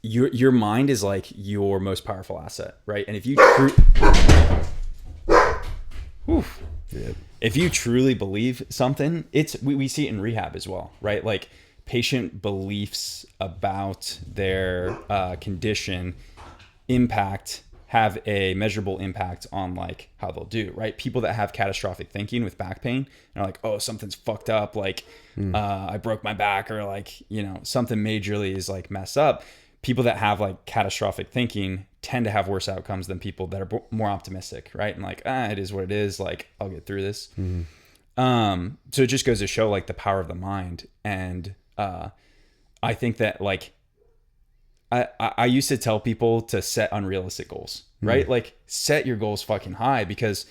your mind is like your most powerful asset, right? And if you if you truly believe something, we see it in rehab as well, right? Like patient beliefs about their condition have a measurable impact on like how they'll do, right? People that have catastrophic thinking with back pain are like, oh, something's fucked up, like I broke my back, or like something majorly is like messed up. People that have like catastrophic thinking tend to have worse outcomes than people that are more optimistic, right? And like, it is what it is, like I'll get through this. So it just goes to show like the power of the mind. And I think that like I used to tell people to set unrealistic goals, right? Like set your goals fucking high, because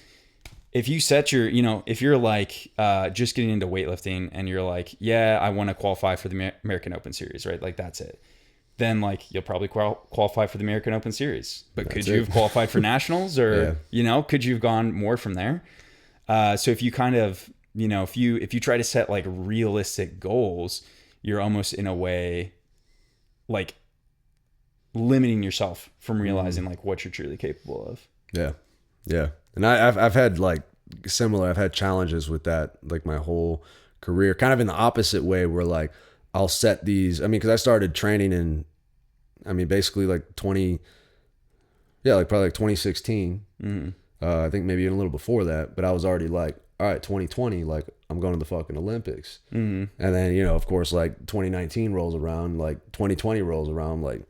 if you set your, if you're like just getting into weightlifting and you're like, yeah, I want to qualify for the American Open Series, right? Like that's it. Then like you'll probably qualify for the American Open Series, but could you have qualified for nationals, or could you have gone more from there? So if you kind of, if you try to set like realistic goals, you're almost in a way like limiting yourself from realizing like what you're truly capable of. Yeah. And I've had like similar, I've had challenges with that, like my whole career, kind of in the opposite way, where like I'll set these, because I started training in, basically like probably like 2016. I think maybe even a little before that, but I was already like, all right, 2020, like I'm going to the fucking Olympics. And then, of course, like 2019 rolls around, like 2020 rolls around, like,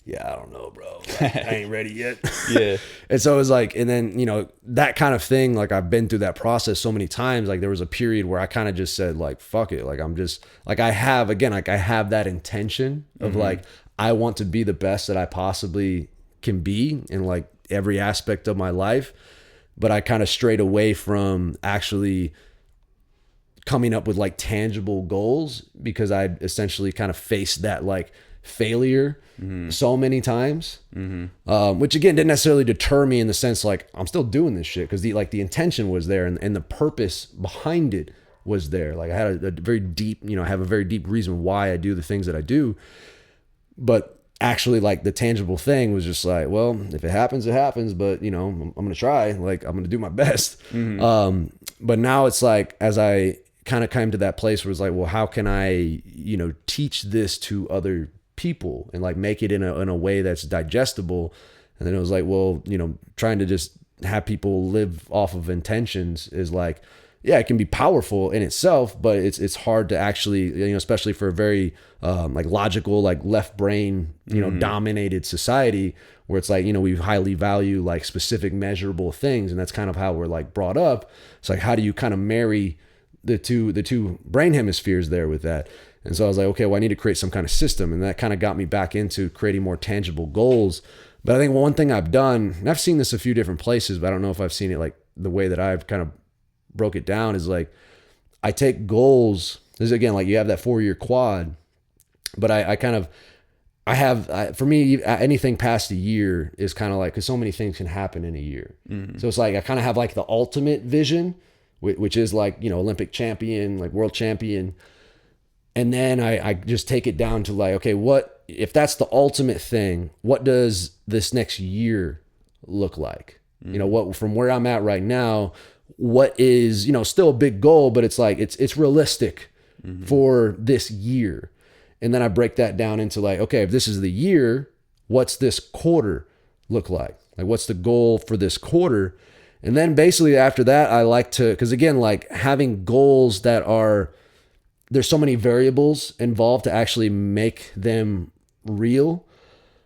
yeah, I don't know, bro. Like, I ain't ready yet. Yeah. And so it was like, and then, that kind of thing, like I've been through that process so many times. Like there was a period where I kind of just said like, fuck it. Like I'm just like, I have that intention of like, I want to be the best that I possibly can be in like every aspect of my life. But I kind of strayed away from actually coming up with like tangible goals, because I essentially kind of faced that like failure so many times, which again didn't necessarily deter me in the sense like I'm still doing this shit, because the intention was there, and the purpose behind it was there. Like I had a very deep, have a very deep reason why I do the things that I do. But actually like the tangible thing was just like, well, if it happens, it happens, but I'm going to try, like I'm going to do my best. But now it's like, as I kind of came to that place where it's like, well, how can I, teach this to other people and like make it in a way that's digestible? And then it was like, well, trying to just have people live off of intentions is like, yeah, it can be powerful in itself, but it's hard to actually, especially for a very like logical, like left brain, dominated society, where it's like, we highly value like specific measurable things. And that's kind of how we're like brought up. It's like, how do you kind of marry the two brain hemispheres there with that? And so I was like, okay, well, I need to create some kind of system. And that kind of got me back into creating more tangible goals. But I think one thing I've done, and I've seen this a few different places, but I don't know if I've seen it like the way that I've kind of broke it down, is like I take goals. This is again like you have that 4-year quad, but for me, anything past a year is kind of like, because so many things can happen in a year. So it's like I kind of have like the ultimate vision, which is like Olympic champion, like world champion, and then I just take it down to like, okay, what if that's the ultimate thing? What does this next year look like? What from where I'm at right now, what is, still a big goal, but it's like, it's realistic for this year. And then I break that down into like, okay, if this is the year, what's this quarter look like? Like, what's the goal for this quarter? And then basically after that, I like to, because again, like having goals that are, there's so many variables involved to actually make them real.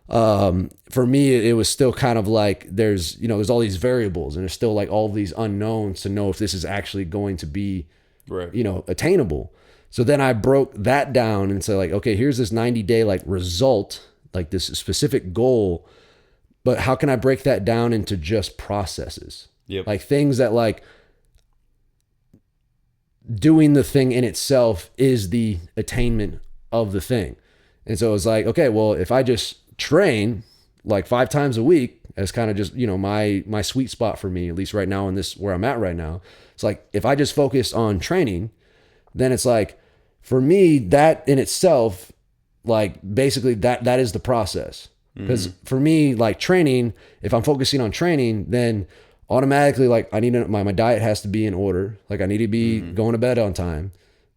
For me, it was still kind of like there's all these variables, and there's still like all these unknowns to know if this is actually going to be, Right. attainable. So then I broke that down and said like, okay, here's this 90-day like result, like this specific goal, but how can I break that down into just processes? Yep. Like things that like doing the thing in itself is the attainment of the thing. And so it's like, okay, well, if I just train like 5 times a week as kind of just, my sweet spot for me, at least right now in this, where I'm at right now, it's like, if I just focus on training, then it's like, for me, that in itself, like basically that is the process. Because for me, like training, if I'm focusing on training, then automatically like I need my diet has to be in order. Like I need to be going to bed on time.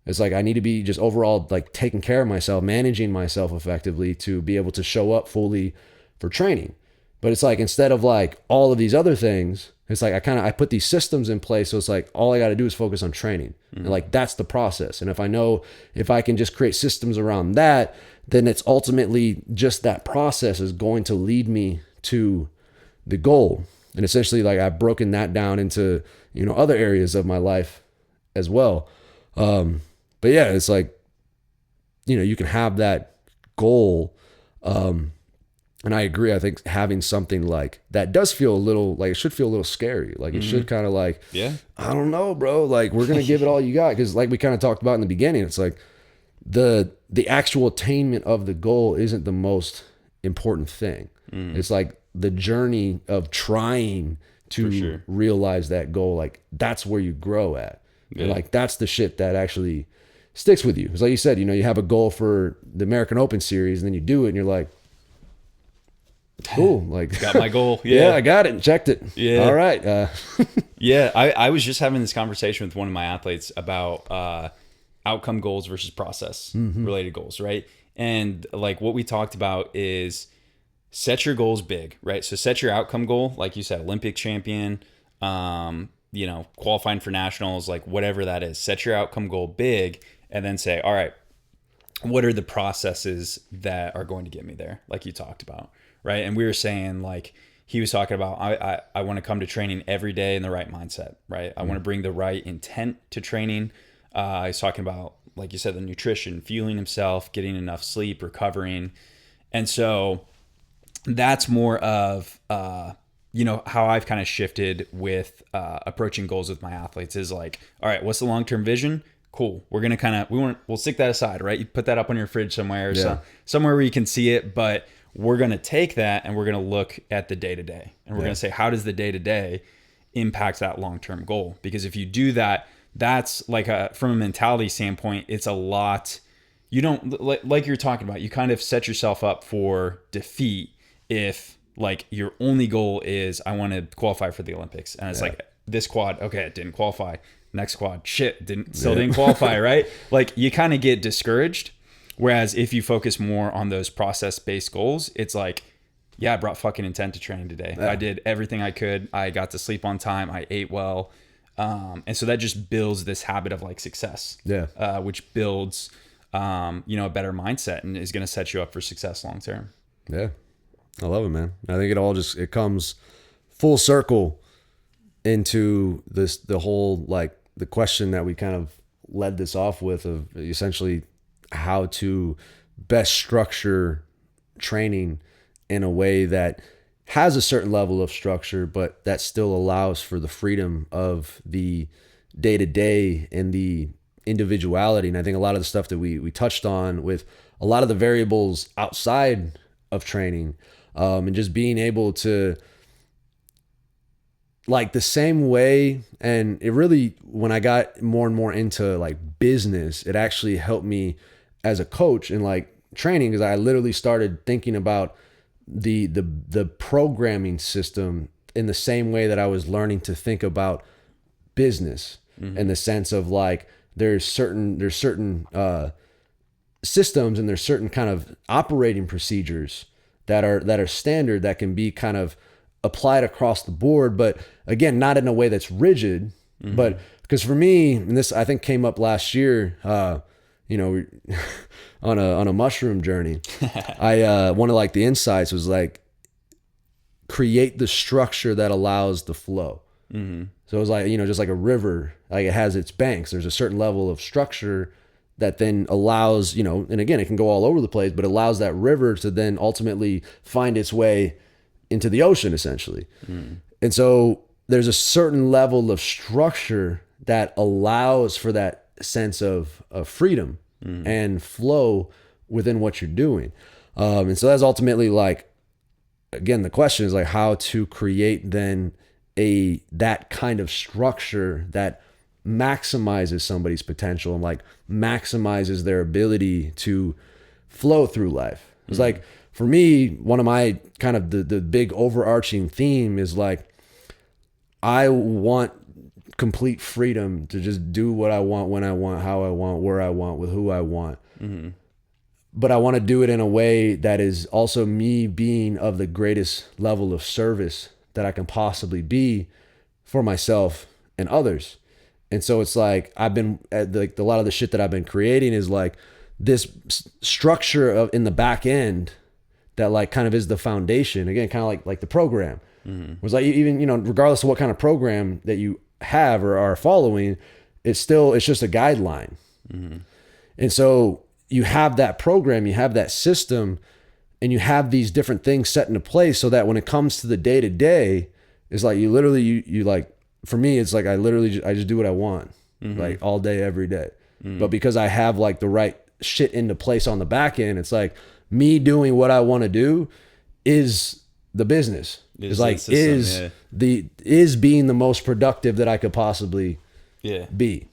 It's like I need to be just overall like taking care of myself, managing myself effectively to be able to show up fully for training. But it's like instead of like all of these other things, it's like I put these systems in place. So it's like all I got to do is focus on training. And like that's the process. And if I know if I can just create systems around that, then it's ultimately just that process is going to lead me to the goal. And essentially like I've broken that down into, other areas of my life as well. But yeah, it's like, you can have that goal. And I agree. I think having something like that does feel a little like it should feel a little scary. Like it should kind of like, I don't know, bro. Like we're going to give it all you got. Cause like we kind of talked about in the beginning, it's like the actual attainment of the goal isn't the most important thing. It's like the journey of trying to realize that goal. Like that's where you grow at. And like, that's the shit that actually sticks with you. It's like you said, you have a goal for the American Open series and then you do it and you're like, cool. Like got my goal. Yeah, I got it and checked it. Yeah. All right. Yeah. I was just having this conversation with one of my athletes about outcome goals versus process related goals. Right. And like what we talked about is set your goals big, right? So set your outcome goal, like you said, Olympic champion, qualifying for nationals, like whatever that is, set your outcome goal big and then say, all right, what are the processes that are going to get me there? Like you talked about, right? And we were saying like, he was talking about, I want to come to training every day in the right mindset, right? I want to bring the right intent to training. He's talking about, like you said, the nutrition, fueling himself, getting enough sleep, recovering. And so that's more of, how I've kind of shifted with approaching goals with my athletes is like, all right, what's the long-term vision? Cool. We're going to we'll stick that aside, right? You put that up on your fridge somewhere, somewhere where you can see it, but we're going to take that and we're going to look at the day-to-day and we're going to say, how does the day-to-day impact that long-term goal? Because if you do that, that's like from a mentality standpoint, it's a lot. You don't, like you're talking about, you kind of set yourself up for defeat if like your only goal is I want to qualify for the Olympics. And it's like this quad, okay, it didn't qualify. Next quad, shit, didn't qualify, right? Like you kind of get discouraged. Whereas if you focus more on those process-based goals, it's like, yeah, I brought fucking intent to training today. Yeah. I did everything I could. I got to sleep on time. I ate well. And so that just builds this habit of like success, which builds, a better mindset and is going to set you up for success long-term. Yeah. I love it, man. I think it comes full circle into the whole, like the question that we kind of led this off with of essentially how to best structure training in a way that has a certain level of structure, but that still allows for the freedom of the day-to-day and the individuality. And I think a lot of the stuff that we touched on with a lot of the variables outside of training, and just being able to, like the same way, and it really, when I got more and more into like business, it actually helped me as a coach in like training, because I literally started thinking about the programming system in the same way that I was learning to think about business, in the sense of like there's certain systems and there's certain kind of operating procedures that are standard that can be kind of applied across the board, but again, not in a way that's rigid. But because for me, and this I think came up last year, you know, on a mushroom journey, I one of like the insights was like create the structure that allows the flow. So it was like, you know, just like a river, like it has its banks. There's a certain level of structure that then allows, you know, and again, it can go all over the place, but allows that river to then ultimately find its way into the ocean, essentially. And so there's a certain level of structure that allows for that sense of freedom and flow within what you're doing. And so that's ultimately like, again, the question is like how to create then that kind of structure that maximizes somebody's potential and like maximizes their ability to flow through life. It's like, for me, one of my kind of the big overarching theme is like, I want complete freedom to just do what I want, when I want, how I want, where I want, with who I want. But I want to do it in a way that is also me being of the greatest level of service that I can possibly be for myself and others. And so it's like, I've been like a lot of the shit that I've been creating is like this structure of in the back end that like kind of is the foundation. Again, kind of like the program was like, even, you know, regardless of what kind of program that you have or are following, it's just a guideline. And so you have that program, you have that system, and you have these different things set into place so that when it comes to the day to day, it's like you literally, you like, for me, it's like I just do what I want, like all day, every day. But because I have like the right shit into place on the back end, it's like me doing what I want to do is the business. It's like, system, is being the most productive that I could possibly be.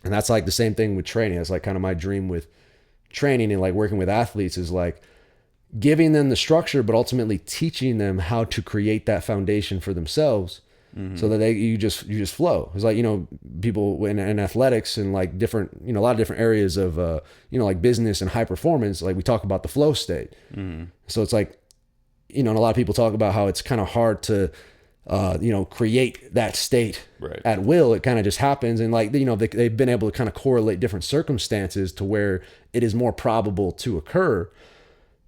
And that's like the same thing with training. That's like kind of my dream with training and like working with athletes is like giving them the structure, but ultimately teaching them how to create that foundation for themselves so that you just flow. It's like, you know, people in athletics and like different, you know, a lot of different areas of, you know, like business and high performance, like we talk about the flow state. So it's like, you know, and a lot of people talk about how it's kind of hard to, you know, create that state at will. It kind of just happens. And like, you know, they've been able to kind of correlate different circumstances to where it is more probable to occur.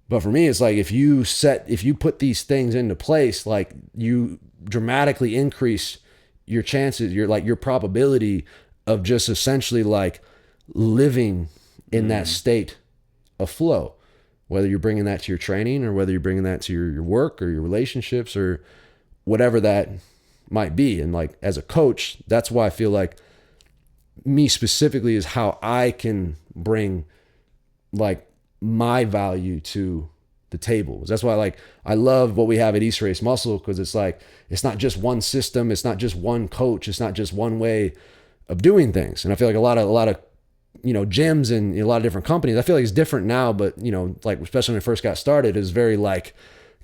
But for me, it's like, if you put these things into place, like you dramatically increase your chances, your probability of just essentially like living in that state of flow, whether you're bringing that to your training or whether you're bringing that to your work or your relationships or whatever that might be. And like, as a coach, that's why I feel like me specifically is how I can bring like my value to the table. That's why like I love what we have at East Race Muscle, because it's like, it's not just one system, it's not just one coach, it's not just one way of doing things. And I feel like a lot of you know, gyms and a lot of different companies, I feel like it's different now, but you know, like especially when I first got started, it was very like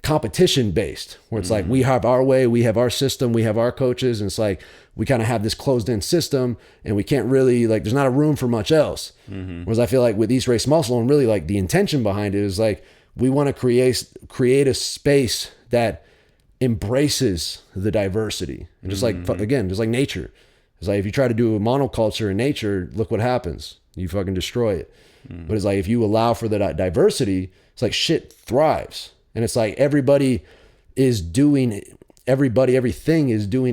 competition based, where it's like, we have our way, we have our system, we have our coaches, and it's like we kind of have this closed in system and we can't really like, there's not a room for much else. Whereas I feel like with East Race Muscle, and really like the intention behind it is like, we want to create a space that embraces the diversity. And just like, again, just like nature. It's like, if you try to do a monoculture in nature, look what happens. You fucking destroy it. But it's like, if you allow for the diversity, it's like shit thrives. And it's like everything is doing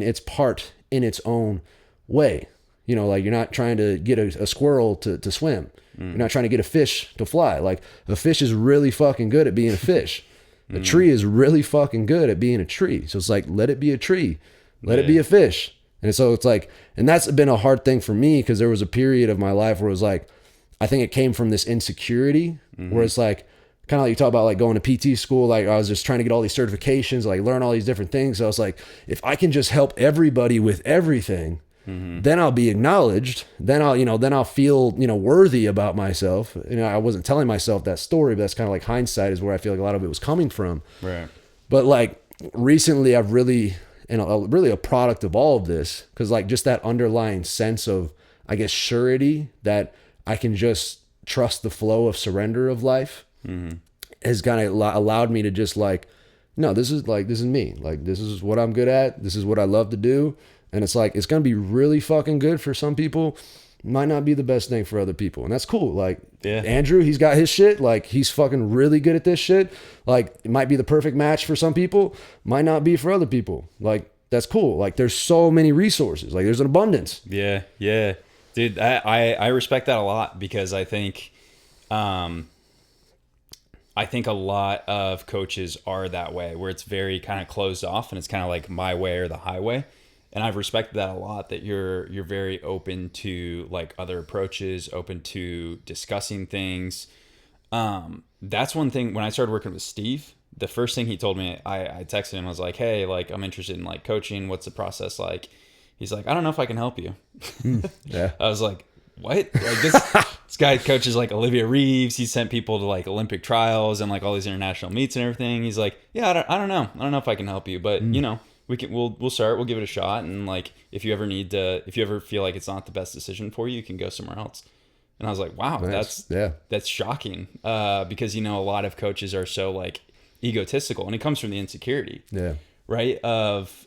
its part in its own way. You know, like you're not trying to get a squirrel to swim. You're not trying to get a fish to fly. Like a fish is really fucking good at being a fish. A tree is really fucking good at being a tree. So it's like, let it be a tree. Let it be a fish. And so it's like, and that's been a hard thing for me, because there was a period of my life where it was like, I think it came from this insecurity where it's like, kind of like you talk about like going to PT school. Like I was just trying to get all these certifications, like learn all these different things. So I was like, if I can just help everybody with everything, then I'll be acknowledged. Then I'll feel, you know, worthy about myself. You know, I wasn't telling myself that story, but that's kind of like hindsight is where I feel like a lot of it was coming from. Right. But like recently I've really, and really a product of all of this, because like just that underlying sense of, I guess, surety that I can just trust the flow of surrender of life has kind of allowed me to just like, no, this is me. Like, this is what I'm good at. This is what I love to do. And it's like, it's going to be really fucking good for some people. might not be the best thing for other people. And that's cool. Like Yeah. Andrew, he's got his shit. Like he's fucking really good at this shit. Like it might be the perfect match for some people, might not be for other people. Like that's cool. Like there's so many resources. Like there's an abundance. Yeah. Yeah. Dude, I respect that a lot because I think a lot of coaches are that way where it's very kind of closed off and it's kind of like my way or the highway. And I've respected that a lot, that you're very open to like other approaches, open to discussing things. That's one thing when I started working with Steve, the first thing he told me, I texted him, I was like, hey, like I'm interested in like coaching. What's the process like? He's like, I don't know if I can help you. Yeah. I was like, what? Like this guy coaches like Olivia Reeves. He sent people to like Olympic trials and like all these international meets and everything. He's like, yeah, I don't know. I don't know if I can help you, but you know, we'll start, we'll give it a shot. And like, if you ever feel like it's not the best decision for you, you can go somewhere else. And I was like, wow, Nice. that's shocking. Because, you know, a lot of coaches are so like egotistical and it comes from the insecurity, Yeah. right? Of,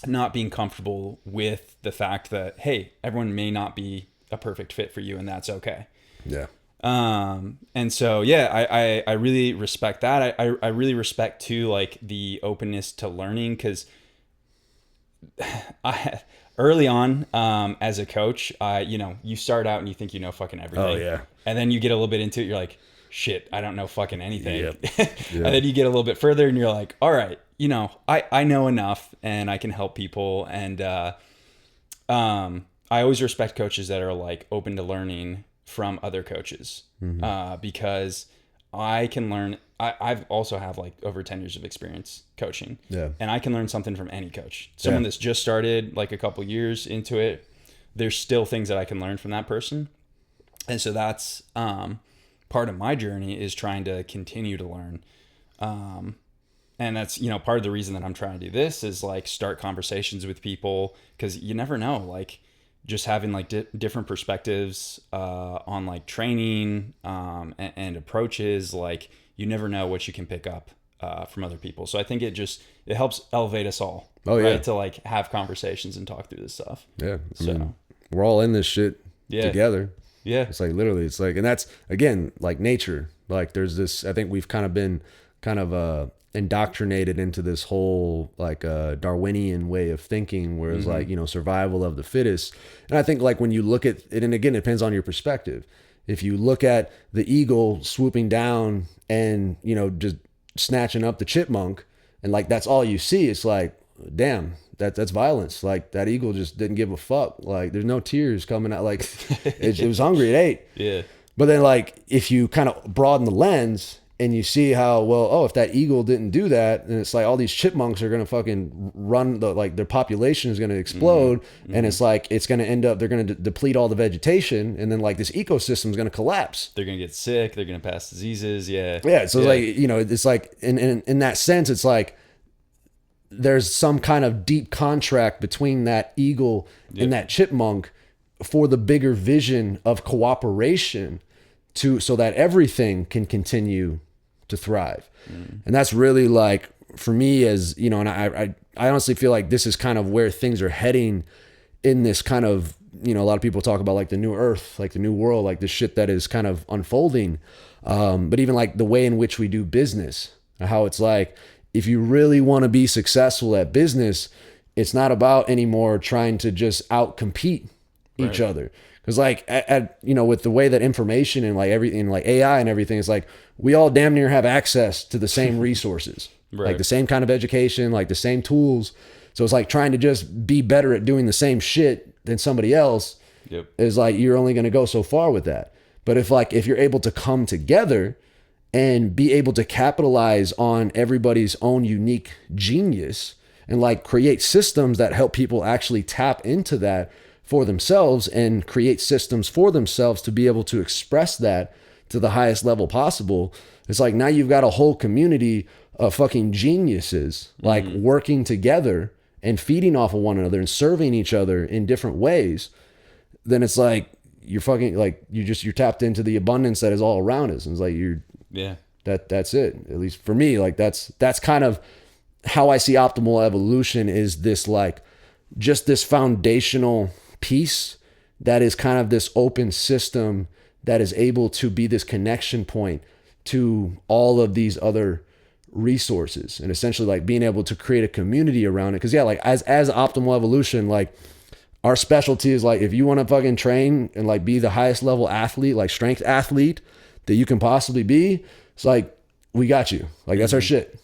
not being comfortable with the fact that, hey, everyone may not be a perfect fit for you and that's okay. Yeah. And so, yeah, I really respect that. I really respect too, like the openness to learning. Cause early on, as a coach, you know, you start out and you think you know fucking everything. Oh yeah. And then you get a little bit into it. You're like, shit, I don't know fucking anything. Yep. And then you get a little bit further and you're like, all right, you know, I know enough and I can help people. And, I always respect coaches that are like open to learning from other coaches, because I can learn. I've also have like over 10 years of experience coaching, and I can learn something from any coach. Someone that's just started like a couple years into it, there's still things that I can learn from that person. And so that's, part of my journey is trying to continue to learn. And that's, you know, part of the reason that I'm trying to do this is like start conversations with people, because you never know, like just having like different perspectives on like training and approaches, like you never know what you can pick up from other people. So I think it helps elevate us all, right? To like have conversations and talk through this stuff. Yeah. So I mean, we're all in this shit together. Yeah. It's like literally, it's like, and that's again, like nature. Like there's this, I think we've kind of been indoctrinated into this whole like Darwinian way of thinking, where it's like, you know, survival of the fittest. And I think like when you look at it, and again, it depends on your perspective. If you look at the eagle swooping down and, you know, just snatching up the chipmunk, and like that's all you see, it's like, damn, that's violence. Like that eagle just didn't give a fuck. Like there's no tears coming out. Like it was hungry, it ate. Yeah. But then like if you kind of broaden the lens and you see how, well, oh, if that eagle didn't do that, and it's like all these chipmunks are going to fucking run, like their population is going to explode. And it's like, it's going to end up, they're going to deplete all the vegetation. And then like this ecosystem is going to collapse. They're going to get sick. They're going to pass diseases. Yeah. Yeah. So it's like, you know, it's like in that sense, it's like there's some kind of deep contract between that eagle and that chipmunk for the bigger vision of cooperation so that everything can continue to thrive. And that's really like, for me, as you know, and I honestly feel like this is kind of where things are heading in this kind of, you know, a lot of people talk about like the new earth, like the new world, like the shit that is kind of unfolding. But even like the way in which we do business, how it's like, if you really want to be successful at business, it's not about anymore trying to just out-compete each other. Because like, you know, with the way that information and like everything, like AI and everything, is like, we all damn near have access to the same resources, like the same kind of education, like the same tools. So it's like trying to just be better at doing the same shit than somebody else is like, you're only going to go so far with that. But if you're able to come together and be able to capitalize on everybody's own unique genius and like create systems that help people actually tap into that for themselves and create systems for themselves to be able to express that to the highest level possible. It's like, now you've got a whole community of fucking geniuses, like working together and feeding off of one another and serving each other in different ways. Then it's like, you're fucking like, you're tapped into the abundance that is all around us. And it's like, that's it. At least for me, like that's kind of how I see optimal evolution, is this like, just this foundational piece that is kind of this open system that is able to be this connection point to all of these other resources, and essentially like being able to create a community around it. Because yeah, like as Optimal Evolution, like our specialty is like, if you want to fucking train and like be the highest level athlete, like strength athlete that you can possibly be, it's like, we got you. Like that's our shit.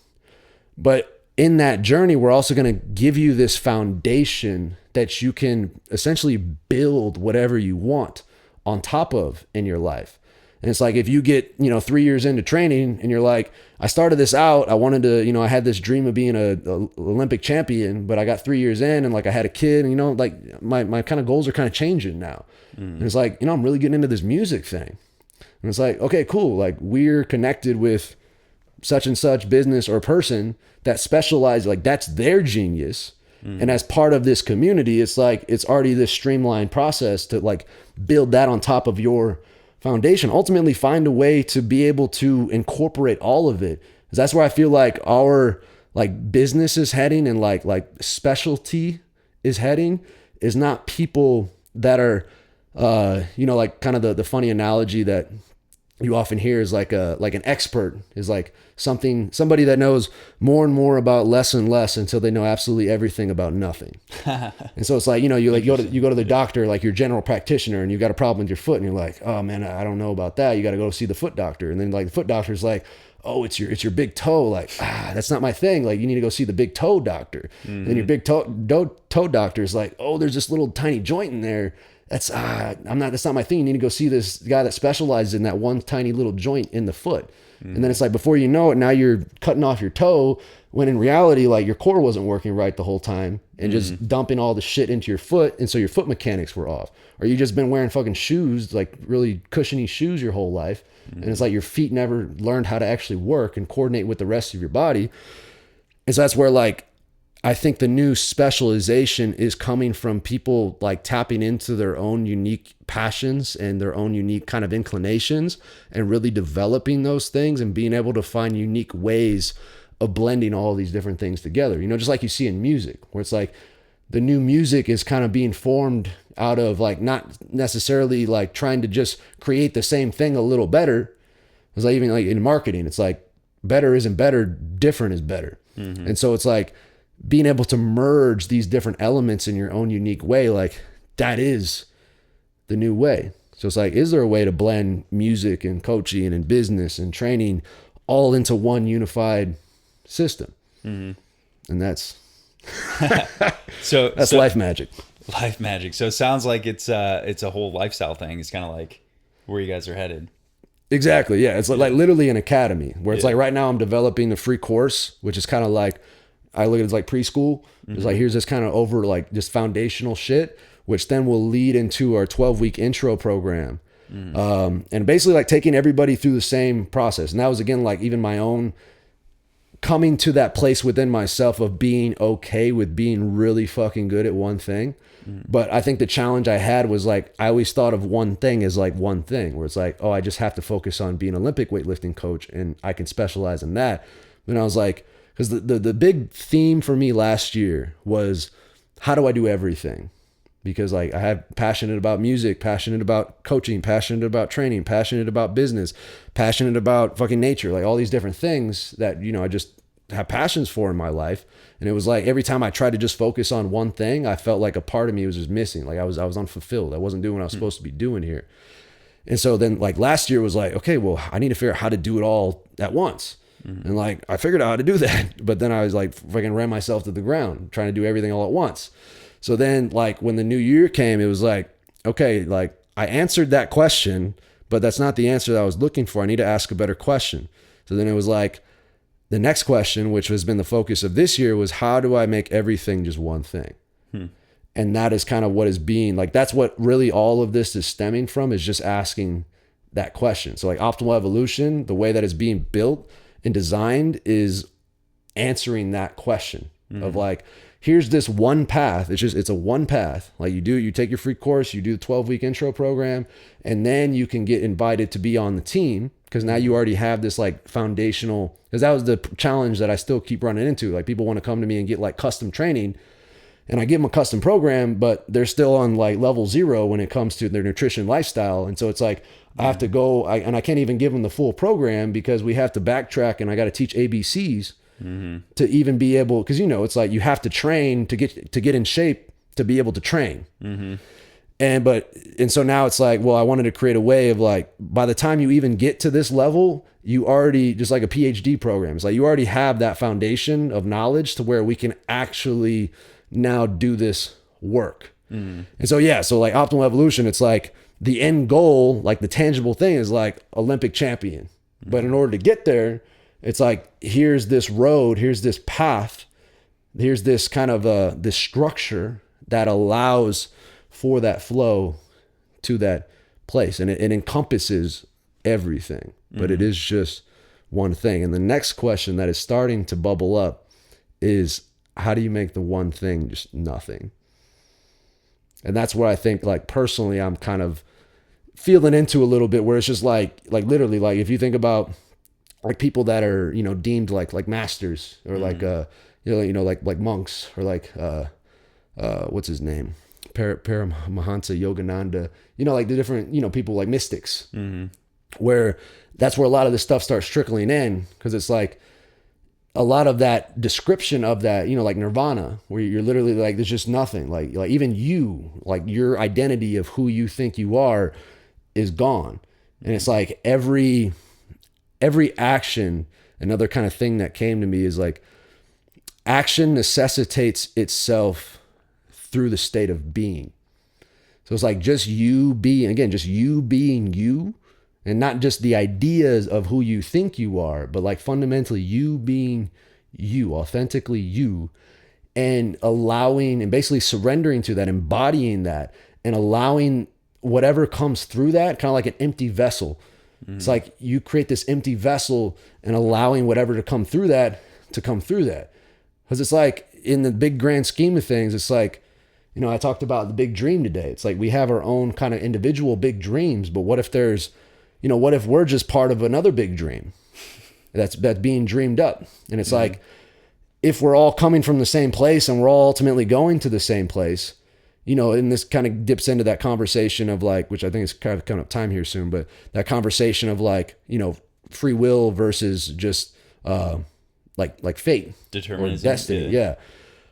But in that journey, we're also going to give you this foundation that you can essentially build whatever you want on top of in your life. And it's like, if you get, 3 years into training and you're like, I started this out, I wanted to, I had this dream of being a Olympic champion, but I got 3 years in and like I had a kid, and like my kind of goals are kind of changing now. And it's like, I'm really getting into this music thing. And it's like, okay, cool. Like we're connected with such and such business or person that specializes, like that's their genius. And as part of this community, it's like, it's already this streamlined process to like build that on top of your foundation, ultimately find a way to be able to incorporate all of it. Because that's where I feel like our like business is heading, and like specialty is heading, is not people that are, like kind of the funny analogy that you often hear is like an expert is like somebody that knows more and more about less and less until they know absolutely everything about nothing. And so it's like, you go to the doctor, like your general practitioner, and you got a problem with your foot, and you're like, oh man, I don't know about that. You got to go see the foot doctor. And then like the foot doctor's like, oh, it's your big toe. Like, that's not my thing. Like you need to go see the big toe doctor. And then your big toe doctor is like, oh, there's this little tiny joint in there. That's not my thing. You need to go see this guy that specializes in that one tiny little joint in the foot. And then it's like, before you know it, now you're cutting off your toe, when in reality, like your core wasn't working right the whole time, and just dumping all the shit into your foot. And so your foot mechanics were off. Or you just been wearing fucking shoes, like really cushiony shoes your whole life. And it's like your feet never learned how to actually work and coordinate with the rest of your body. And so that's where like, I think the new specialization is coming from people like tapping into their own unique passions and their own unique kind of inclinations, and really developing those things and being able to find unique ways of blending all these different things together. Just like you see in music, where it's like the new music is kind of being formed out of like, not necessarily like trying to just create the same thing a little better. It's like, even like in marketing, it's like better isn't better, different is better. And so it's like, being able to merge these different elements in your own unique way, like that is the new way. So it's like, is there a way to blend music and coaching and business and training all into one unified system? And that's so life magic. Life magic. So it sounds like it's a whole lifestyle thing. It's kind of like where you guys are headed. Exactly. Yeah. It's like literally an academy where it's like, right now I'm developing a free course, which is kind of like, I look at it as like preschool. It's like, here's this kind of over like just foundational shit, which then will lead into our 12-week intro program. And basically like taking everybody through the same process. And that was, again, like even my own coming to that place within myself of being okay with being really fucking good at one thing. But I think the challenge I had was like, I always thought of one thing as like one thing, where it's like, oh, I just have to focus on being an Olympic weightlifting coach and I can specialize in that. Then I was like, because the big theme for me last year was, how do I do everything? Because like I have passionate about music, passionate about coaching, passionate about training, passionate about business, passionate about fucking nature, like all these different things that, I just have passions for in my life. And it was like, every time I tried to just focus on one thing, I felt like a part of me was just missing. Like I was unfulfilled. I wasn't doing what I was supposed to be doing here. And so then like last year was like, okay, well, I need to figure out how to do it all at once. And like, I figured out how to do that, but then I was like, fucking ran myself to the ground trying to do everything all at once. So then like when the new year came, it was like, okay, like I answered that question, but that's not the answer that I was looking for. I need to ask a better question. So then it was like, the next question, which has been the focus of this year, was how do I make everything just one thing? And that is kind of what is being like, that's what really all of this is stemming from, is just asking that question. So like Optimal Evolution, the way that it's being built and designed is answering that question of like, here's this one path. It's a one path. Like you take your free course, you do the 12-week intro program, and then you can get invited to be on the team, because now you already have this like foundational, because that was the challenge that I still keep running into. Like people want to come to me and get like custom training. and I give them a custom program, but they're still on like level 0 when it comes to their nutrition lifestyle. And so it's like, I have to go, and I can't even give them the full program because we have to backtrack, and I got to teach ABCs to even be able, because it's like you have to train to get in shape to be able to train. And so now it's like, well, I wanted to create a way of like, by the time you even get to this level, you already, just like a PhD program, it's like you already have that foundation of knowledge to where we can actually now do this work. And so, so like Optimal Evolution, it's like the end goal, like the tangible thing is like Olympic champion. But in order to get there, it's like, here's this road, here's this path, here's this kind of this structure that allows for that flow to that place. And it encompasses everything, but it is just one thing. And the next question that is starting to bubble up is, how do you make the one thing just nothing? And that's where I think, like, personally, I'm kind of feeling into a little bit, where it's just like literally, like, if you think about like people that are, deemed like masters, or like, like monks, or like, what's his name? Paramahansa Yogananda, like the different, people like mystics, where that's where a lot of this stuff starts trickling in. Cause it's like a lot of that description of that, like nirvana, where you're literally like, there's just nothing, like even you, like your identity of who you think you are is gone. And it's like every action, another kind of thing that came to me is like, action necessitates itself through the state of being. So it's like just you being you, and not just the ideas of who you think you are, but like fundamentally you being you, authentically you, and allowing and basically surrendering to that, embodying that, and allowing whatever comes through that, kind of like an empty vessel. It's like you create this empty vessel and allowing whatever to come through that to come through that. Because it's like, in the big grand scheme of things, it's like, I talked about the big dream today. It's like we have our own kind of individual big dreams, but what if there's, what if we're just part of another big dream that's being dreamed up? And it's like, if we're all coming from the same place and we're all ultimately going to the same place, and this kind of dips into that conversation of like, which I think is kind of coming up time here soon, but that conversation of like, free will versus just like fate, determinism, or destiny. Yeah.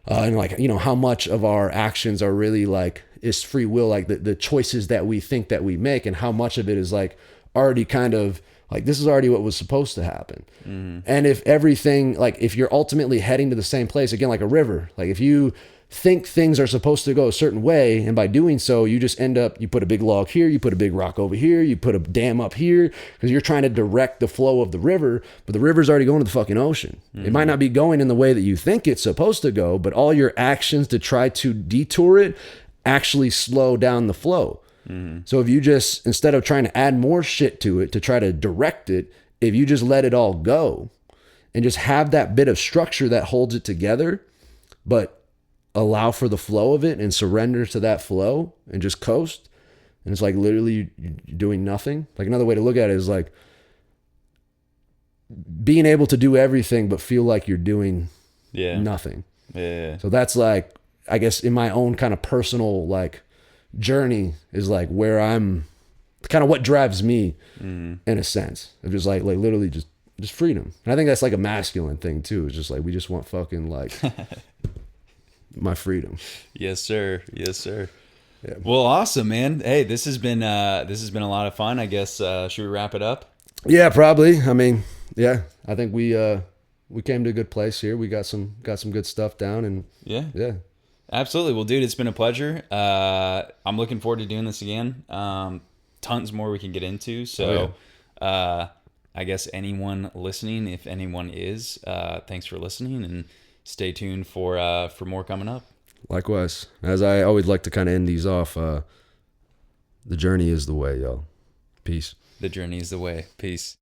And like, how much of our actions are really like, is free will, like the choices that we think that we make, and how much of it is like already kind of like, this is already what was supposed to happen. And if everything, like if you're ultimately heading to the same place, again, like a river, like if you think things are supposed to go a certain way, and by doing so, you just end up, you put a big log here, you put a big rock over here, you put a dam up here, because you're trying to direct the flow of the river, but the river's already going to the fucking ocean. It might not be going in the way that you think it's supposed to go, but all your actions to try to detour it actually slow down the flow. So if you just, instead of trying to add more shit to it to try to direct it, if you just let it all go and just have that bit of structure that holds it together, but allow for the flow of it and surrender to that flow and just coast. And it's like literally you're doing nothing. Like another way to look at it is like being able to do everything, but feel like you're doing nothing. Yeah. So that's like, I guess in my own kind of personal like journey is like where I'm kind of what drives me in a sense of just like literally just freedom. And I think that's like a masculine thing too. It's just like, we just want fucking like my freedom. Yes, sir. Yes, sir. Yeah. Well, awesome, man. Hey, this has been a lot of fun. I guess should we wrap it up? Yeah, probably. I mean, yeah, I think we came to a good place here. We got some good stuff down, and yeah. Absolutely. Well, dude, it's been a pleasure. I'm looking forward to doing this again. Tons more we can get into. So, I guess anyone listening, if anyone is, thanks for listening, and stay tuned for more coming up. Likewise. As I always like to kind of end these off, the journey is the way, y'all. Peace. The journey is the way. Peace.